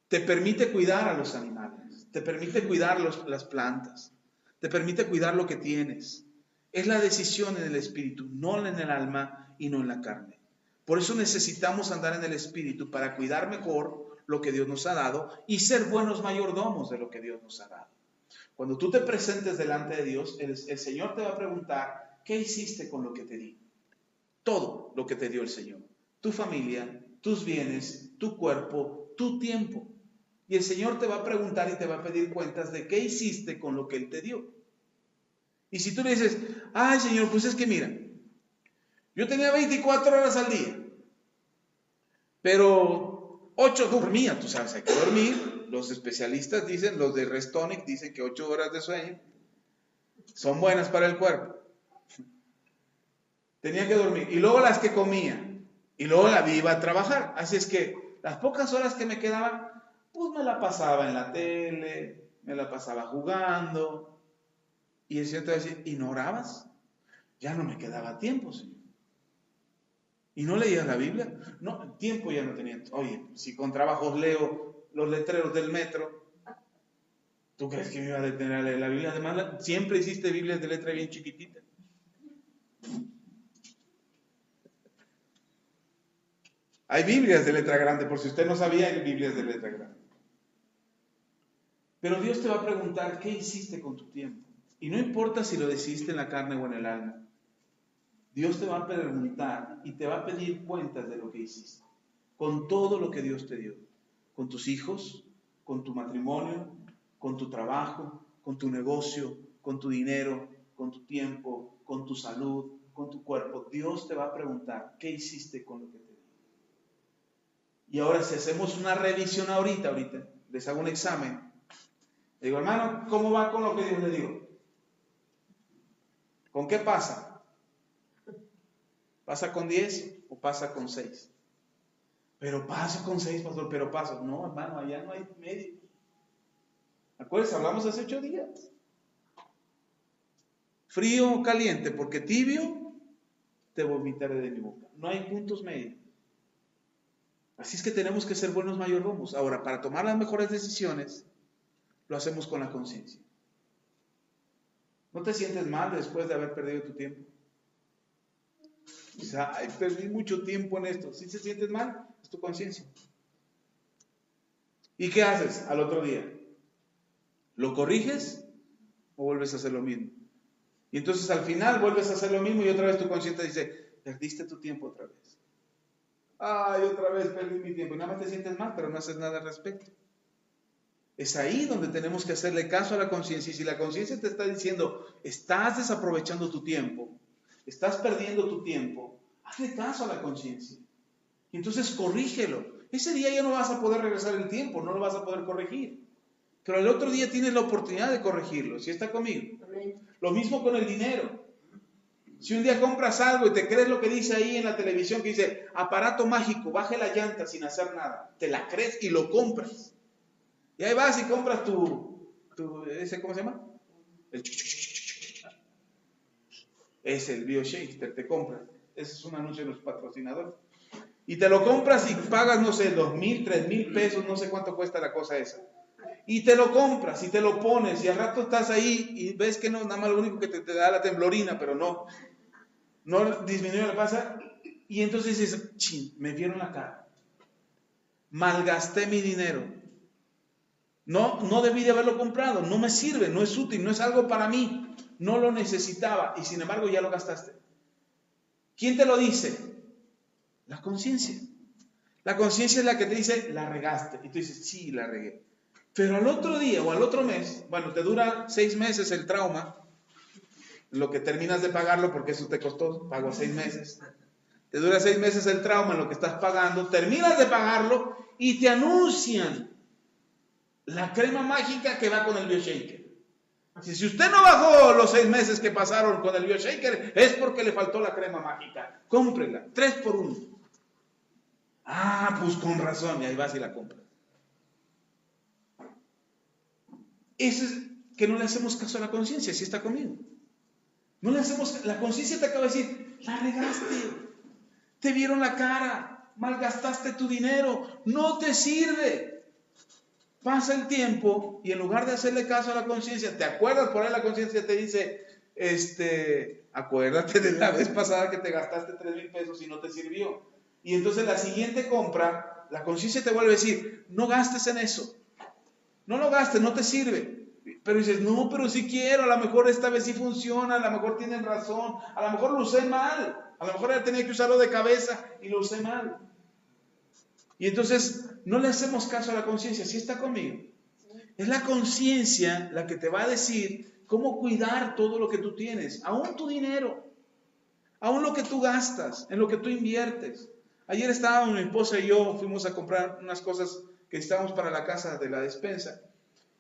Te permite cuidar a los animales, te permite cuidar las plantas, te permite cuidar lo que tienes. Es la decisión en el Espíritu, no en el alma y no en la carne. Por eso necesitamos andar en el Espíritu para cuidar mejor lo que Dios nos ha dado y ser buenos mayordomos de lo que Dios nos ha dado. Cuando tú te presentes delante de Dios, el Señor te va a preguntar, ¿qué hiciste con lo que te di? Todo lo que te dio el Señor. Tu familia, tus bienes, tu cuerpo, tu tiempo. Y el Señor te va a preguntar y te va a pedir cuentas de qué hiciste con lo que Él te dio. Y si tú le dices, ay Señor, pues es que mira, yo tenía 24 horas al día, pero 8 dormía, tú sabes, hay que dormir. Los especialistas dicen, los de Restonic dicen que 8 horas de sueño son buenas para el cuerpo. Tenía que dormir. Y luego las que comía. Y luego la iba a trabajar. Así es que las pocas horas que me quedaban, pues me la pasaba en la tele, me la pasaba jugando. Y el Señor te va a decir, ¿y no orabas? Ya no me quedaba tiempo, Señor. ¿Y no leías la Biblia? No, tiempo ya no tenía. Oye, si con trabajos leo los letreros del metro, ¿tú crees que me iba a detener a leer la Biblia? Además, siempre hiciste Biblias de letra bien chiquitita. Hay Biblias de letra grande, por si usted no sabía, hay Biblias de letra grande. Pero Dios te va a preguntar, ¿qué hiciste con tu tiempo? Y no importa si lo decidiste en la carne o en el alma. Dios te va a preguntar y te va a pedir cuentas de lo que hiciste. Con todo lo que Dios te dio. Con tus hijos, con tu matrimonio, con tu trabajo, con tu negocio, con tu dinero, con tu tiempo, con tu salud, con tu cuerpo. Dios te va a preguntar, ¿qué hiciste con lo que te dio? Y ahora si hacemos una revisión ahorita, les hago un examen. Le digo, hermano, ¿cómo va con lo que Dios le dio? ¿Con qué pasa? ¿Pasa con 10 o pasa con 6? Pero paso con 6, pastor, pero paso. No, hermano, allá no hay medio. Acuérdense, hablamos hace 8 días. Frío o caliente, porque tibio te vomitaré de mi boca. No hay puntos medios. Así es que tenemos que ser buenos mayordomos. Ahora, para tomar las mejores decisiones, lo hacemos con la conciencia. ¿No te sientes mal después de haber perdido tu tiempo? O sea, ay, perdí mucho tiempo en esto. ¿Sí se sientes mal? Es tu conciencia. ¿Y qué haces al otro día? ¿Lo corriges o vuelves a hacer lo mismo? Y entonces al final vuelves a hacer lo mismo y otra vez tu conciencia dice, perdiste tu tiempo otra vez. Ay, otra vez perdí mi tiempo. Y nada más te sientes mal, pero no haces nada al respecto. Es ahí donde tenemos que hacerle caso a la conciencia. Y si la conciencia te está diciendo, estás desaprovechando tu tiempo, estás perdiendo tu tiempo, hazle caso a la conciencia. Y entonces corrígelo. Ese día ya no vas a poder regresar el tiempo, no lo vas a poder corregir. Pero el otro día tienes la oportunidad de corregirlo. ¿Sí está conmigo? Amén. Lo mismo con el dinero. Si un día compras algo y te crees lo que dice ahí en la televisión, que dice, aparato mágico, baje la llanta sin hacer nada. Te la crees y lo compras. Y ahí vas y compras ese, ¿cómo se llama? Es el BioShaker, te compras. Ese es un anuncio de los patrocinadores. Y te lo compras y pagas, no sé, 2,000, 3,000 pesos, no sé cuánto cuesta la cosa esa. Y te lo compras y te lo pones y al rato estás ahí y ves que no, nada más lo único que te da la temblorina, pero no disminuye la pasa. Y entonces dices, chin, me vieron la cara. Malgasté mi dinero. No debí de haberlo comprado, no me sirve, no es útil, no es algo para mí. No lo necesitaba y sin embargo ya lo gastaste. ¿Quién te lo dice? La conciencia. La conciencia es la que te dice, la regaste. Y tú dices, sí, la regué. Pero al otro día o al otro mes, bueno, te dura 6 meses el trauma, lo que terminas de pagarlo, porque eso te costó, pago 6 meses. Te dura 6 meses el trauma en lo que estás pagando, terminas de pagarlo y te anuncian la crema mágica que va con el BioShaker. Si usted no bajó los 6 meses que pasaron con el BioShaker, es porque le faltó la crema mágica. Cómprela, 3 por 1. Ah, pues con razón, y ahí vas y la compras. Eso es que no le hacemos caso a la conciencia, si está conmigo. No le hacemos, la conciencia te acaba de decir, la regaste, te vieron la cara, malgastaste tu dinero, no te sirve. Pasa el tiempo y en lugar de hacerle caso a la conciencia, ¿te acuerdas? Por ahí la conciencia te dice, acuérdate de la vez pasada que te gastaste 3,000 pesos y no te sirvió. Y entonces la siguiente compra, la conciencia te vuelve a decir, no gastes en eso, no lo gastes, no te sirve. Pero dices, no, pero sí quiero, a lo mejor esta vez sí funciona, a lo mejor tienen razón, a lo mejor lo usé mal, a lo mejor ya tenía que usarlo de cabeza y lo usé mal. Y entonces no le hacemos caso a la conciencia. ¿Sí está conmigo? Es la conciencia la que te va a decir cómo cuidar todo lo que tú tienes, aún tu dinero, aún lo que tú gastas, en lo que tú inviertes. Ayer estábamos, mi esposa y yo fuimos a comprar unas cosas que necesitábamos para la casa de la despensa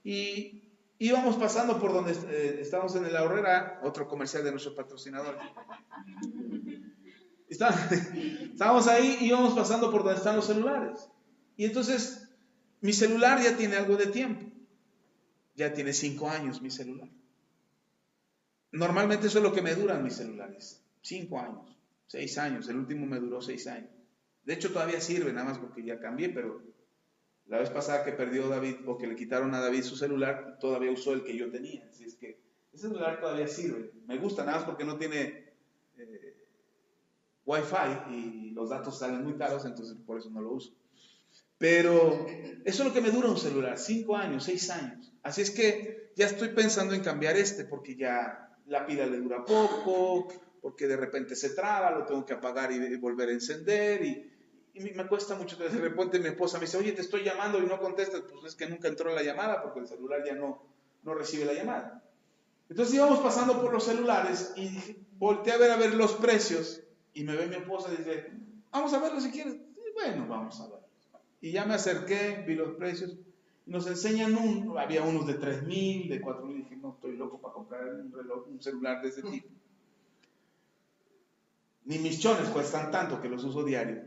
y íbamos pasando por donde estábamos en el Aurrera, otro comercial de nuestro patrocinador. Estábamos ahí y íbamos pasando por donde están los celulares. Y entonces mi celular ya tiene algo de tiempo. Ya tiene 5 años mi celular. Normalmente eso es lo que me duran mis celulares. 5 años, 6 años. El último me duró 6 años. De hecho todavía sirve, nada más porque ya cambié, pero la vez pasada que perdió David o que le quitaron a David su celular, todavía usó el que yo tenía. Así es que ese celular todavía sirve. Me gusta nada más porque no tiene Wi-Fi y los datos salen muy caros, entonces por eso no lo uso. Pero eso es lo que me dura un celular, 5 años, 6 años. Así es que ya estoy pensando en cambiar porque ya la pila le dura poco, porque de repente se traba, lo tengo que apagar y volver a encender y me cuesta mucho. De repente mi esposa me dice, oye, te estoy llamando y no contestas. Pues es que nunca entró la llamada porque el celular ya no recibe la llamada. Entonces íbamos pasando por los celulares y volteé a ver los precios y me ve mi esposa y dice, vamos a verlo si quieres. Y bueno, vamos a verlo. Y ya me acerqué, vi los precios y nos enseñan había unos de 3,000, de 4,000. Dije, no, estoy loco para comprar un celular de ese tipo. Ni mis chones cuestan tanto que los uso diario.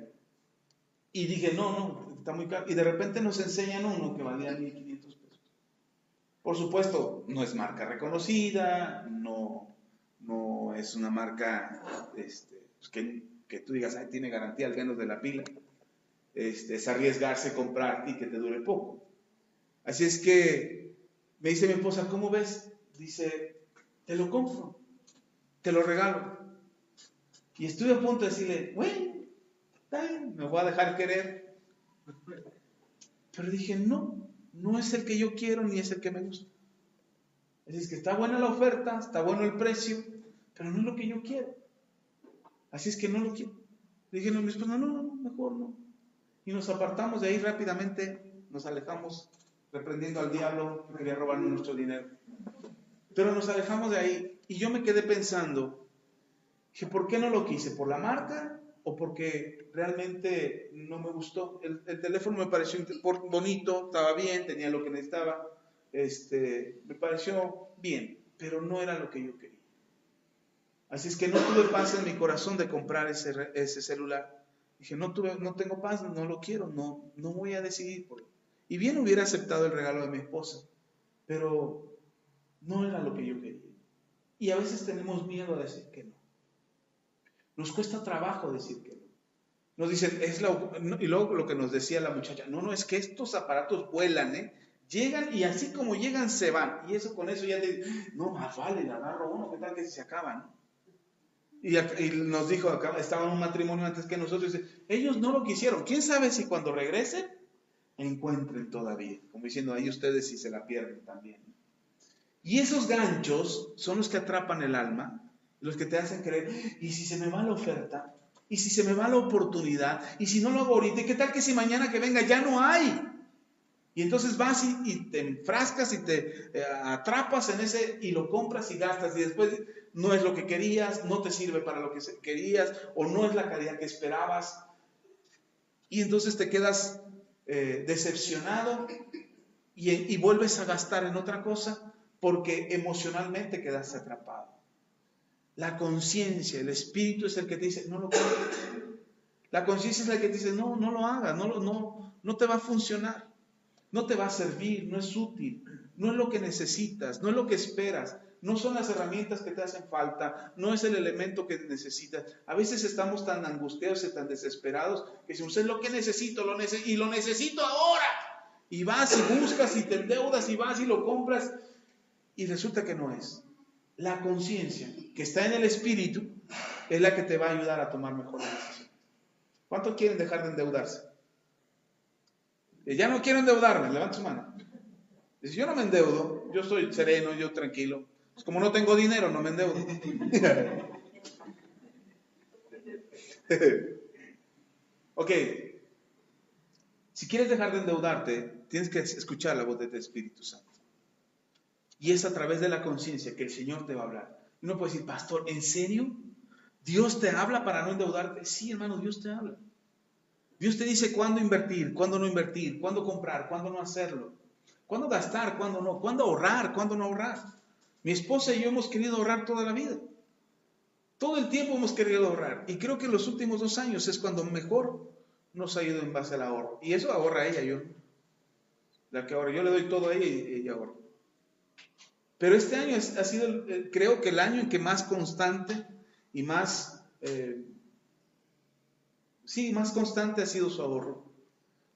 Y dije, no, está muy caro. Y de repente nos enseñan uno que valía 1,500 pesos. Por supuesto, no es marca reconocida, no es una marca que tú digas, tiene garantía al menos de la pila. Es arriesgarse a comprar y que te dure poco. Así es que me dice mi esposa, ¿cómo ves? Dice, te lo compro, te lo regalo. Y estuve a punto de decirle, bueno, me voy a dejar querer. Pero dije, no es el que yo quiero ni es el que me gusta. Así es que está buena la oferta, está bueno el precio, pero no es lo que yo quiero. Así es que no lo quiero. Le dije a mi esposa, no, mejor no. Y nos apartamos de ahí rápidamente, nos alejamos, reprendiendo al diablo que quería robarnos nuestro dinero. Pero nos alejamos de ahí y yo me quedé pensando, dije, ¿por qué no lo quise? ¿Por la marca o porque realmente no me gustó? El teléfono me pareció bonito, estaba bien, tenía lo que necesitaba, me pareció bien, pero no era lo que yo quería. Así es que no tuve paz en mi corazón de comprar ese celular. Dije, no tengo paz, no lo quiero, no voy a decidir por él. Y bien hubiera aceptado el regalo de mi esposa, pero no era lo que yo quería. Y a veces tenemos miedo a decir que no. Nos cuesta trabajo decir que no. Nos dicen, y luego lo que nos decía la muchacha, no, es que estos aparatos vuelan, llegan y así como llegan se van. Y con eso ya te no, más vale, le agarro uno, ¿qué tal que se acaban? Y nos dijo, acá estaba en un matrimonio antes que nosotros, dice, ellos no lo quisieron. ¿Quién sabe si cuando regresen encuentren todavía? Como diciendo, ahí ustedes si se la pierden también. Y esos ganchos son los que atrapan el alma, los que te hacen creer, ¿y si se me va la oferta? ¿Y si se me va la oportunidad? ¿Y si no lo hago ahorita? ¿Y qué tal que si mañana que venga ya no hay? Y entonces vas y te enfrascas y te atrapas en ese y lo compras y gastas y después no es lo que querías, no te sirve para lo que querías o no es la calidad que esperabas. Y entonces te quedas decepcionado y vuelves a gastar en otra cosa porque emocionalmente quedaste atrapado. La conciencia, el espíritu es el que te dice, no lo compres. La conciencia es la que te dice, no lo hagas, no te va a funcionar. No te va a servir, no es útil, no es lo que necesitas, no es lo que esperas, no son las herramientas que te hacen falta, no es el elemento que necesitas. A veces estamos tan angustiados y tan desesperados que decimos, es lo que necesito, y lo necesito ahora. Y vas y buscas y te endeudas y vas y lo compras y resulta que no es. La conciencia que está en el espíritu es la que te va a ayudar a tomar mejores decisiones. ¿Cuántos quieren dejar de endeudarse? Ya no quiero endeudarme, levanta su mano. Dice, yo no me endeudo, yo soy sereno, yo tranquilo. Pues como no tengo dinero, no me endeudo. Ok, si quieres dejar de endeudarte, tienes que escuchar la voz de tu Espíritu Santo. Y es a través de la conciencia que el Señor te va a hablar. Y uno puede decir, pastor, ¿en serio? ¿Dios te habla para no endeudarte? Sí, hermano, Dios te habla. Dios te dice cuándo invertir, cuándo no invertir, cuándo comprar, cuándo no hacerlo, cuándo gastar, cuándo no, cuándo ahorrar, cuándo no ahorrar. Mi esposa y yo hemos querido ahorrar toda la vida. Todo el tiempo hemos querido ahorrar. Y creo que en los últimos 2 años es cuando mejor nos ha ido en base al ahorro. Y eso ahorra ella, yo. La que ahorra, yo le doy todo a ella y ella ahorra. Pero este año ha sido, creo que el año en que más constante y más constante ha sido su ahorro.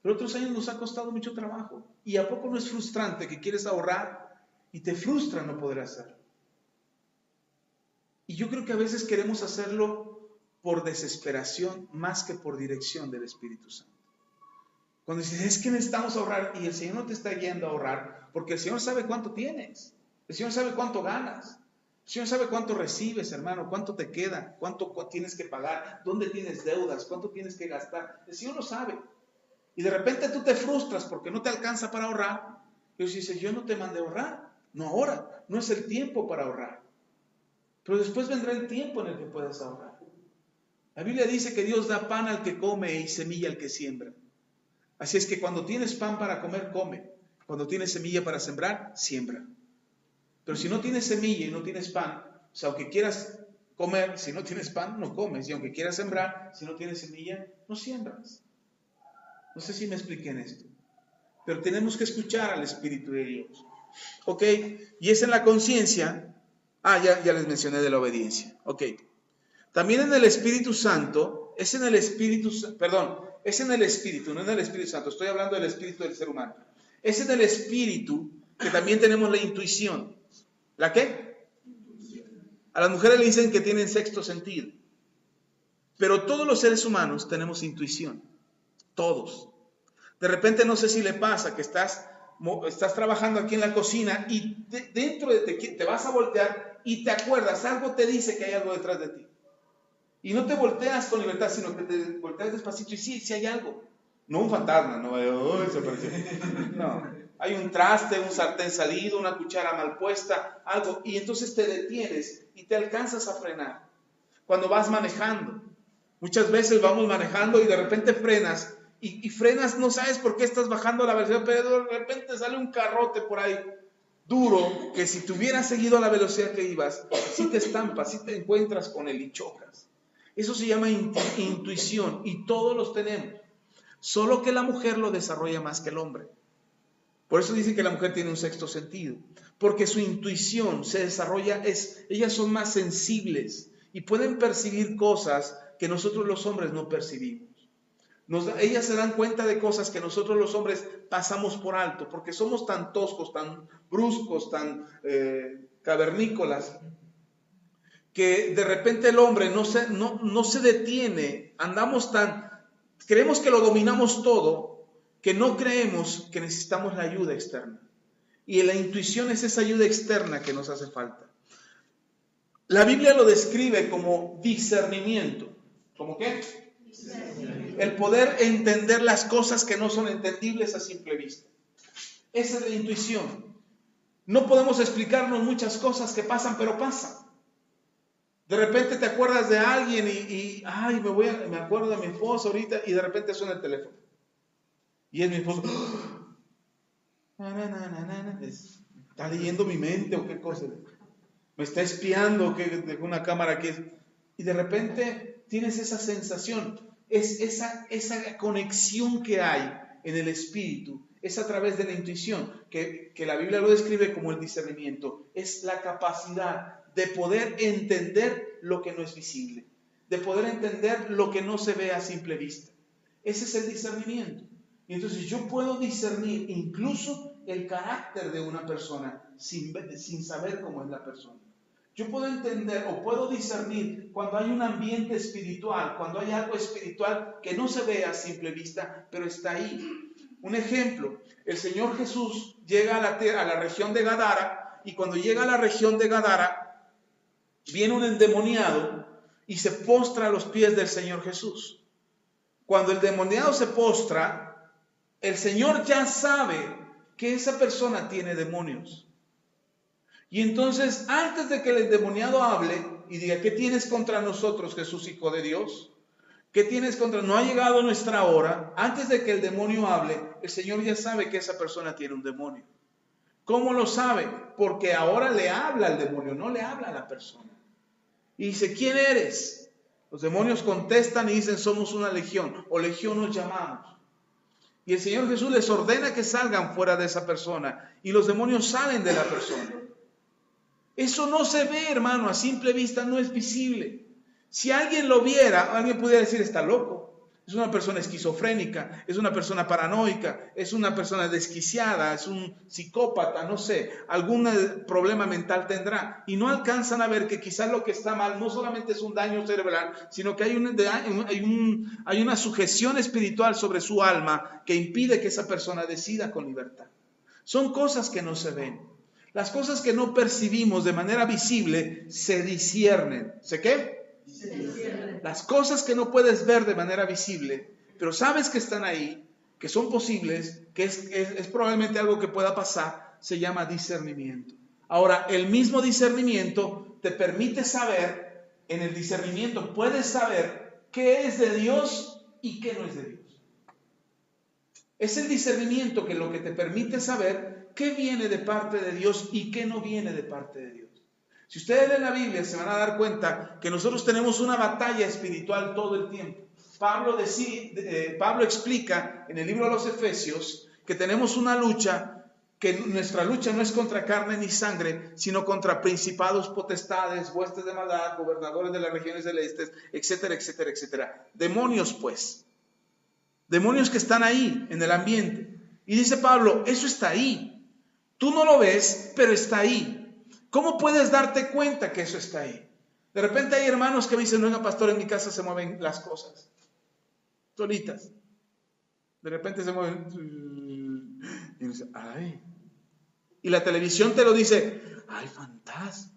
Pero otros años nos ha costado mucho trabajo. ¿Y a poco no es frustrante que quieres ahorrar y te frustra no poder hacerlo? Y yo creo que a veces queremos hacerlo por desesperación más que por dirección del Espíritu Santo. Cuando dices, es que necesitamos ahorrar, y el Señor no te está guiando a ahorrar, porque el Señor sabe cuánto tienes, el Señor sabe cuánto ganas, el Señor sabe cuánto recibes, hermano, cuánto te queda, cuánto tienes que pagar, dónde tienes deudas, cuánto tienes que gastar. El Señor lo sabe. Y de repente tú te frustras porque no te alcanza para ahorrar. Y Dios dice, yo no te mandé a ahorrar, no ahora, no es el tiempo para ahorrar. Pero después vendrá el tiempo en el que puedas ahorrar. La Biblia dice que Dios da pan al que come y semilla al que siembra. Así es que cuando tienes pan para comer, come. Cuando tienes semilla para sembrar, siembra. Pero si no tienes semilla y no tienes pan, o sea, aunque quieras comer, si no tienes pan, no comes. Y aunque quieras sembrar, si no tienes semilla, no siembras. No sé si me expliqué en esto. Pero tenemos que escuchar al Espíritu de Dios. ¿Ok? Y es en la conciencia. Ya les mencioné de la obediencia. Ok. También en el Espíritu Santo, es en el Espíritu, no en el Espíritu Santo, estoy hablando del Espíritu del ser humano. Es en el Espíritu que también tenemos la intuición. ¿La qué? A las mujeres le dicen que tienen sexto sentido. Pero todos los seres humanos tenemos intuición. Todos. De repente no sé si le pasa que estás trabajando aquí en la cocina y dentro de te vas a voltear y te acuerdas, algo te dice que hay algo detrás de ti. Y no te volteas con libertad, sino que te volteas despacito y sí hay algo. No un fantasma, no, se apareció. No, hay un traste, un sartén salido, una cuchara mal puesta, algo. Y entonces te detienes y te alcanzas a frenar. Cuando vas manejando, muchas veces vamos manejando y de repente frenas. Y frenas, no sabes por qué estás bajando la velocidad, pero de repente sale un carrote por ahí duro, que si te hubieras seguido a la velocidad que ibas, si te estampas, si te encuentras con él y chocas. Eso se llama intuición y todos los tenemos. Solo que la mujer lo desarrolla más que el hombre. Por eso dicen que la mujer tiene un sexto sentido. Porque su intuición se desarrolla, ellas son más sensibles y pueden percibir cosas que nosotros los hombres no percibimos. Ellas se dan cuenta de cosas que nosotros los hombres pasamos por alto, porque somos tan toscos, tan bruscos, tan cavernícolas, que de repente el hombre no se detiene, creemos que lo dominamos todo, que no creemos que necesitamos la ayuda externa. Y la intuición es esa ayuda externa que nos hace falta. La Biblia lo describe como discernimiento. ¿Cómo qué? El poder entender las cosas que no son entendibles a simple vista. Esa es la intuición. No podemos explicarnos muchas cosas que pasan, pero pasan. De repente te acuerdas de alguien me acuerdo de mi esposo ahorita y de repente suena el teléfono. Y es mi esposo. ¿Está leyendo mi mente o qué cosa? ¿Me está espiando de una cámara que y de repente tienes esa sensación, es esa conexión que hay en el espíritu, Es a través de la intuición, que la Biblia lo describe como el discernimiento. Es la capacidad de poder entender lo que no es visible, de poder entender lo que no se ve a simple vista. Ese es el discernimiento. Y entonces yo puedo discernir incluso el carácter de una persona sin saber cómo es la persona. Yo puedo entender o puedo discernir cuando hay un ambiente espiritual, cuando hay algo espiritual que no se ve a simple vista, pero está ahí. Un ejemplo, el Señor Jesús llega a la región de Gadara, y cuando llega a la región de Gadara, viene un endemoniado y se postra a los pies del Señor Jesús. Cuando el endemoniado se postra, el Señor ya sabe que esa persona tiene demonios. Y entonces, antes de que el endemoniado hable y diga, ¿qué tienes contra nosotros, Jesús, Hijo de Dios? ¿Qué tienes contra? No ha llegado nuestra hora. Antes de que el demonio hable, el Señor ya sabe que esa persona tiene un demonio. ¿Cómo lo sabe? Porque ahora le habla al demonio, no le habla a la persona. Y dice, ¿quién eres? Los demonios contestan y dicen, somos una legión, o legión nos llamamos. Y el Señor Jesús les ordena que salgan fuera de esa persona, y los demonios salen de la persona. Eso no se ve, hermano, a simple vista no es visible. Si alguien lo viera, alguien pudiera decir, está loco. Es una persona esquizofrénica, es una persona paranoica, es una persona desquiciada, es un psicópata, no sé, algún problema mental tendrá. Y no alcanzan a ver que quizás lo que está mal no solamente es un daño cerebral, sino que hay una sujeción espiritual sobre su alma que impide que esa persona decida con libertad. Son cosas que no se ven. Las cosas que no percibimos de manera visible se disciernen. ¿Se qué? Las cosas que no puedes ver de manera visible, pero sabes que están ahí, que son posibles, que es probablemente algo que pueda pasar, se llama discernimiento. Ahora, el mismo discernimiento te permite saber, en el discernimiento puedes saber qué es de Dios y qué no es de Dios. Es el discernimiento que lo que te permite saber qué viene de parte de Dios y qué no viene de parte de Dios. Si ustedes leen la Biblia, se van a dar cuenta que nosotros tenemos una batalla espiritual todo el tiempo. Pablo explica en el libro de los Efesios que tenemos una lucha, que nuestra lucha no es contra carne ni sangre, sino contra principados, potestades, huestes de maldad, gobernadores de las regiones celestes, etcétera, etcétera, etcétera. Demonios, pues. Demonios que están ahí, en el ambiente. Y dice Pablo, eso está ahí. Tú no lo ves, pero está ahí. ¿Cómo puedes darte cuenta que eso está ahí? De repente hay hermanos que me dicen, no, pastor, en mi casa se mueven las cosas. Solitas. De repente se mueven. Y dice, ay. Y la televisión te lo dice, hay fantasmas.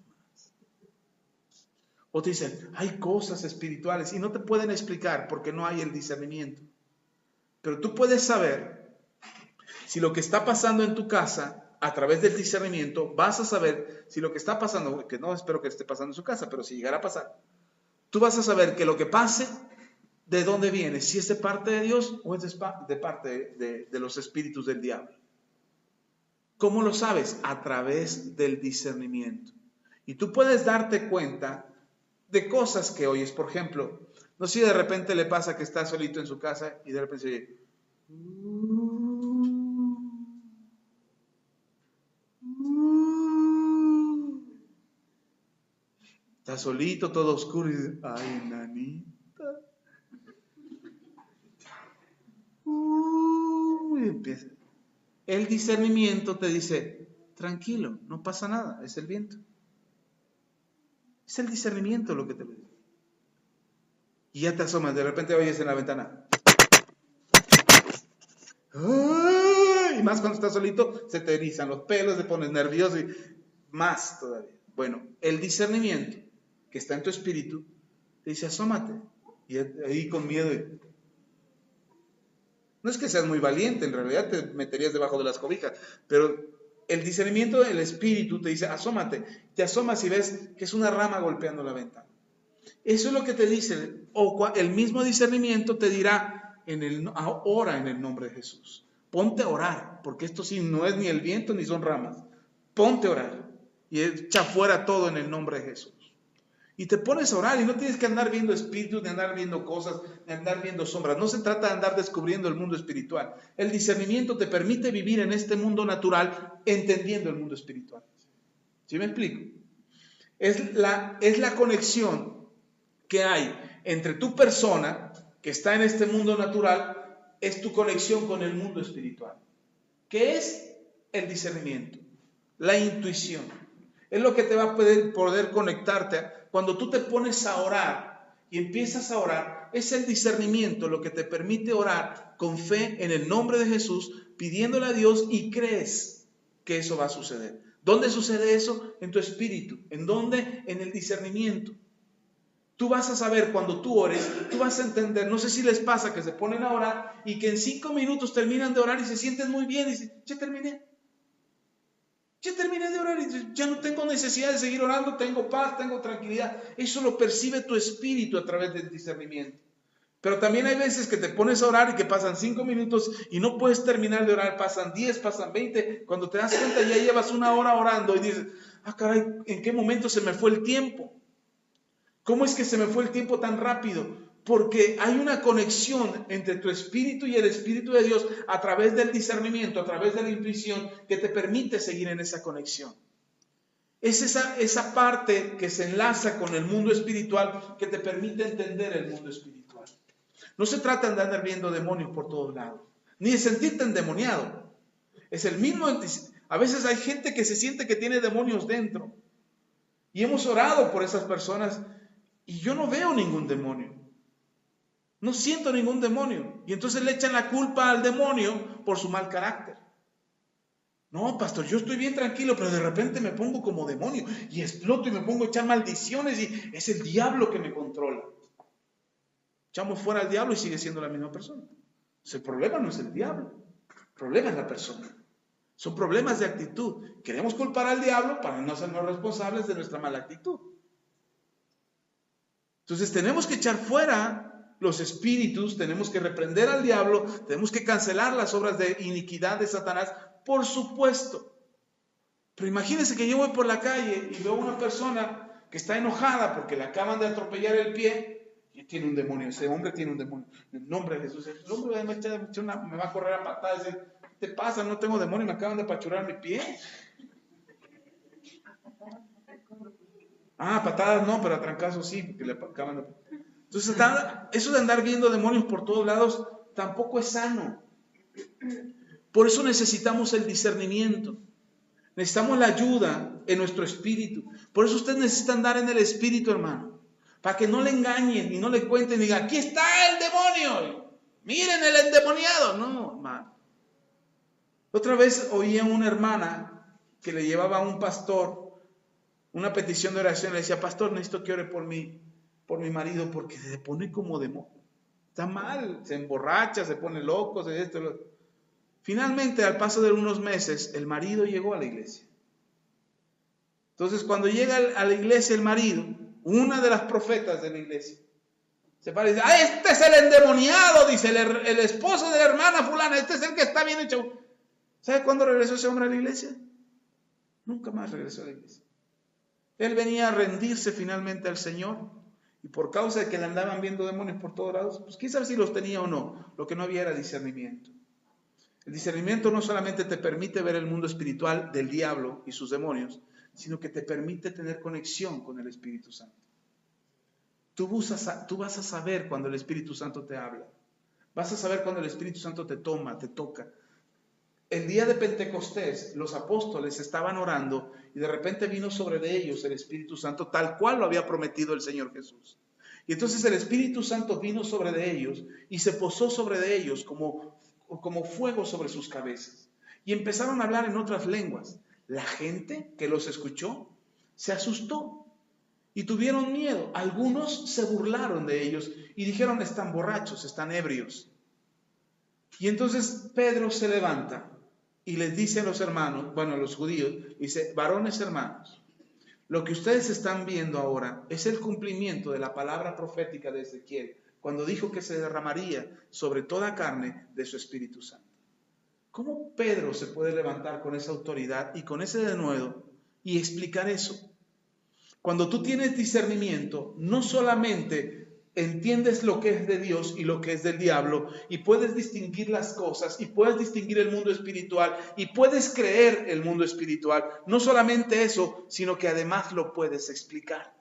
O te dicen, hay cosas espirituales. Y no te pueden explicar porque no hay el discernimiento. Pero tú puedes saber si lo que está pasando en tu casa, a través del discernimiento, vas a saber si lo que está pasando, que no espero que esté pasando en su casa, pero si llegara a pasar, tú vas a saber que lo que pase, de dónde viene, si es de parte de Dios o es de parte de los espíritus del diablo. ¿Cómo lo sabes? A través del discernimiento. Y tú puedes darte cuenta de cosas que oyes. Por ejemplo, no sé si de repente le pasa que está solito en su casa y de repente se oye, está solito, todo oscuro y dice, ay, nanita. Y empieza. El discernimiento te dice, tranquilo, no pasa nada, es el viento. Es el discernimiento lo que te lo dice. Y ya te asomas, de repente oyes en la ventana. ¡Ay! Y más cuando estás solito, se te erizan los pelos, te pones nervioso y más todavía. Bueno, el discernimiento que está en tu espíritu te dice, asómate. Y ahí con miedo. No es que seas muy valiente, en realidad te meterías debajo de las cobijas, pero el discernimiento del espíritu te dice, asómate. Te asomas y ves que es una rama golpeando la ventana. Eso es lo que te dice. O el mismo discernimiento te dirá, ora en el nombre de Jesús. Ponte a orar, porque esto sí no es ni el viento ni son ramas. Ponte a orar y echa fuera todo en el nombre de Jesús. Y te pones a orar y no tienes que andar viendo espíritus, ni andar viendo cosas, ni andar viendo sombras. No se trata de andar descubriendo el mundo espiritual. El discernimiento te permite vivir en este mundo natural entendiendo el mundo espiritual. ¿Sí me explico? Es la conexión que hay entre tu persona, que está en este mundo natural, es tu conexión con el mundo espiritual. ¿Qué es el discernimiento? La intuición. Es lo que te va a poder conectarte. Cuando tú te pones a orar y empiezas a orar, es el discernimiento lo que te permite orar con fe en el nombre de Jesús, pidiéndole a Dios y crees que eso va a suceder. ¿Dónde sucede eso? En tu espíritu. ¿En dónde? En el discernimiento. Tú vas a saber cuando tú ores, tú vas a entender, no sé si les pasa que se ponen a orar y que en 5 minutos terminan de orar y se sienten muy bien y dicen, ya terminé de orar y ya no tengo necesidad de seguir orando, tengo paz, tengo tranquilidad. Eso lo percibe tu espíritu a través del discernimiento. Pero también hay veces que te pones a orar y que pasan 5 minutos y no puedes terminar de orar, pasan 10, pasan 20, cuando te das cuenta ya llevas 1 hora orando y dices, caray, ¿en qué momento se me fue el tiempo? ¿Cómo es que se me fue el tiempo tan rápido? Porque hay una conexión entre tu espíritu y el Espíritu de Dios a través del discernimiento, a través de la intuición, que te permite seguir en esa conexión. Es esa parte que se enlaza con el mundo espiritual que te permite entender el mundo espiritual. No se trata de andar viendo demonios por todos lados, ni de sentirte endemoniado. Es el mismo. A veces hay gente que se siente que tiene demonios dentro. Y hemos orado por esas personas y yo no veo ningún demonio. No siento ningún demonio. Y entonces le echan la culpa al demonio por su mal carácter. No, pastor, yo estoy bien tranquilo, pero de repente me pongo como demonio y exploto y me pongo a echar maldiciones y es el diablo que me controla. Echamos fuera al diablo y sigue siendo la misma persona. Entonces, el problema no es el diablo, el problema es la persona. Son problemas de actitud. Queremos culpar al diablo para no sernos responsables de nuestra mala actitud. Entonces tenemos que echar fuera los espíritus, tenemos que reprender al diablo, tenemos que cancelar las obras de iniquidad de Satanás, por supuesto. Pero imagínense que yo voy por la calle y veo a una persona que está enojada porque le acaban de atropellar el pie y tiene un demonio, ese hombre tiene un demonio. En el nombre de Jesús, el hombre me va a correr a patadas y decir, ¿qué te pasa? No tengo demonio, me acaban de apachurar mi pie. Patadas no, pero a trancazos sí, porque le acaban de... Entonces, eso de andar viendo demonios por todos lados tampoco es sano. Por eso necesitamos el discernimiento. Necesitamos la ayuda en nuestro espíritu. Por eso usted necesita andar en el espíritu, hermano. Para que no le engañen y no le cuenten y digan, aquí está el demonio. Miren el endemoniado. No, hermano. Otra vez oí a una hermana que le llevaba a un pastor una petición de oración. Le decía, pastor, necesito que ore por mi marido porque se pone como demonio. Está mal, se emborracha, se pone loco, se esto, lo otro. Finalmente, al paso de unos meses, el marido llegó a la iglesia. Entonces, cuando llega a la iglesia el marido, una de las profetas de la iglesia, se para y dice, este es el endemoniado, dice el esposo de la hermana fulana, este es el que está bien hecho. ¿Sabe cuándo regresó ese hombre a la iglesia? Nunca más regresó a la iglesia. Él venía a rendirse finalmente al Señor y por causa de que le andaban viendo demonios por todos lados, pues quién sabe si los tenía o no, lo que no había era discernimiento. El discernimiento no solamente te permite ver el mundo espiritual del diablo y sus demonios, sino que te permite tener conexión con el Espíritu Santo. Tú vas a saber cuando el Espíritu Santo te habla. Vas a saber cuando el Espíritu Santo te toma, te toca. El día de Pentecostés, los apóstoles estaban orando y de repente vino sobre de ellos el Espíritu Santo, tal cual lo había prometido el Señor Jesús. Y entonces el Espíritu Santo vino sobre de ellos y se posó sobre de ellos como fuego sobre sus cabezas. Y empezaron a hablar en otras lenguas. La gente que los escuchó se asustó y tuvieron miedo. Algunos se burlaron de ellos y dijeron, están borrachos, están ebrios. Y entonces Pedro se levanta y les dice a los hermanos, a los judíos, dice, varones hermanos, lo que ustedes están viendo ahora es el cumplimiento de la palabra profética de Ezequiel, cuando dijo que se derramaría sobre toda carne de su Espíritu Santo. ¿Cómo Pedro se puede levantar con esa autoridad y con ese denuedo y explicar eso? Cuando tú tienes discernimiento, no solamente entiendes lo que es de Dios y lo que es del diablo, y puedes distinguir las cosas, y puedes distinguir el mundo espiritual, y puedes creer el mundo espiritual. No solamente eso, sino que además lo puedes explicar.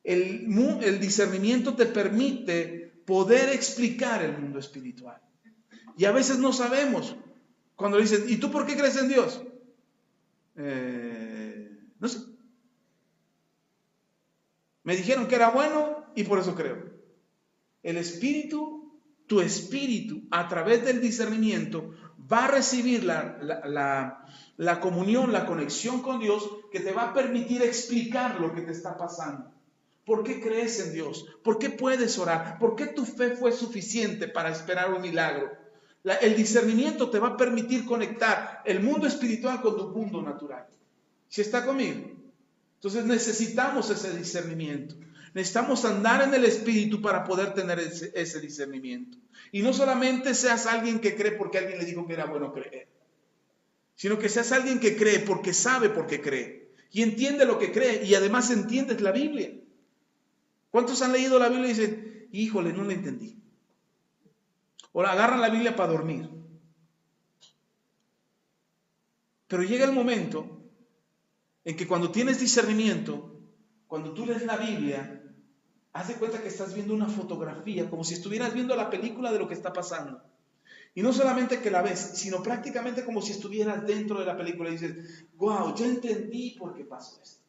El discernimiento te permite poder explicar el mundo espiritual. Y a veces no sabemos. Cuando dicen, ¿y tú por qué crees en Dios? No sé. Me dijeron que era bueno y por eso creo. El espíritu, tu espíritu, a través del discernimiento, va a recibir la comunión, la conexión con Dios, que te va a permitir explicar lo que te está pasando. ¿Por qué crees en Dios? ¿Por qué puedes orar? ¿Por qué tu fe fue suficiente para esperar un milagro? El discernimiento te va a permitir conectar el mundo espiritual con tu mundo natural. ¿Sí está conmigo? Entonces necesitamos ese discernimiento. Necesitamos andar en el espíritu para poder tener ese discernimiento. Y no solamente seas alguien que cree porque alguien le dijo que era bueno creer, sino que seas alguien que cree porque sabe por qué cree y entiende lo que cree, y además entiendes la Biblia. ¿Cuántos han leído la Biblia y dicen, híjole, no la entendí? O agarran la Biblia para dormir. Pero llega el momento en que cuando tienes discernimiento, cuando tú lees la Biblia, haz de cuenta que estás viendo una fotografía, como si estuvieras viendo la película de lo que está pasando. Y no solamente que la ves, sino prácticamente como si estuvieras dentro de la película y dices, wow, ya entendí por qué pasó esto.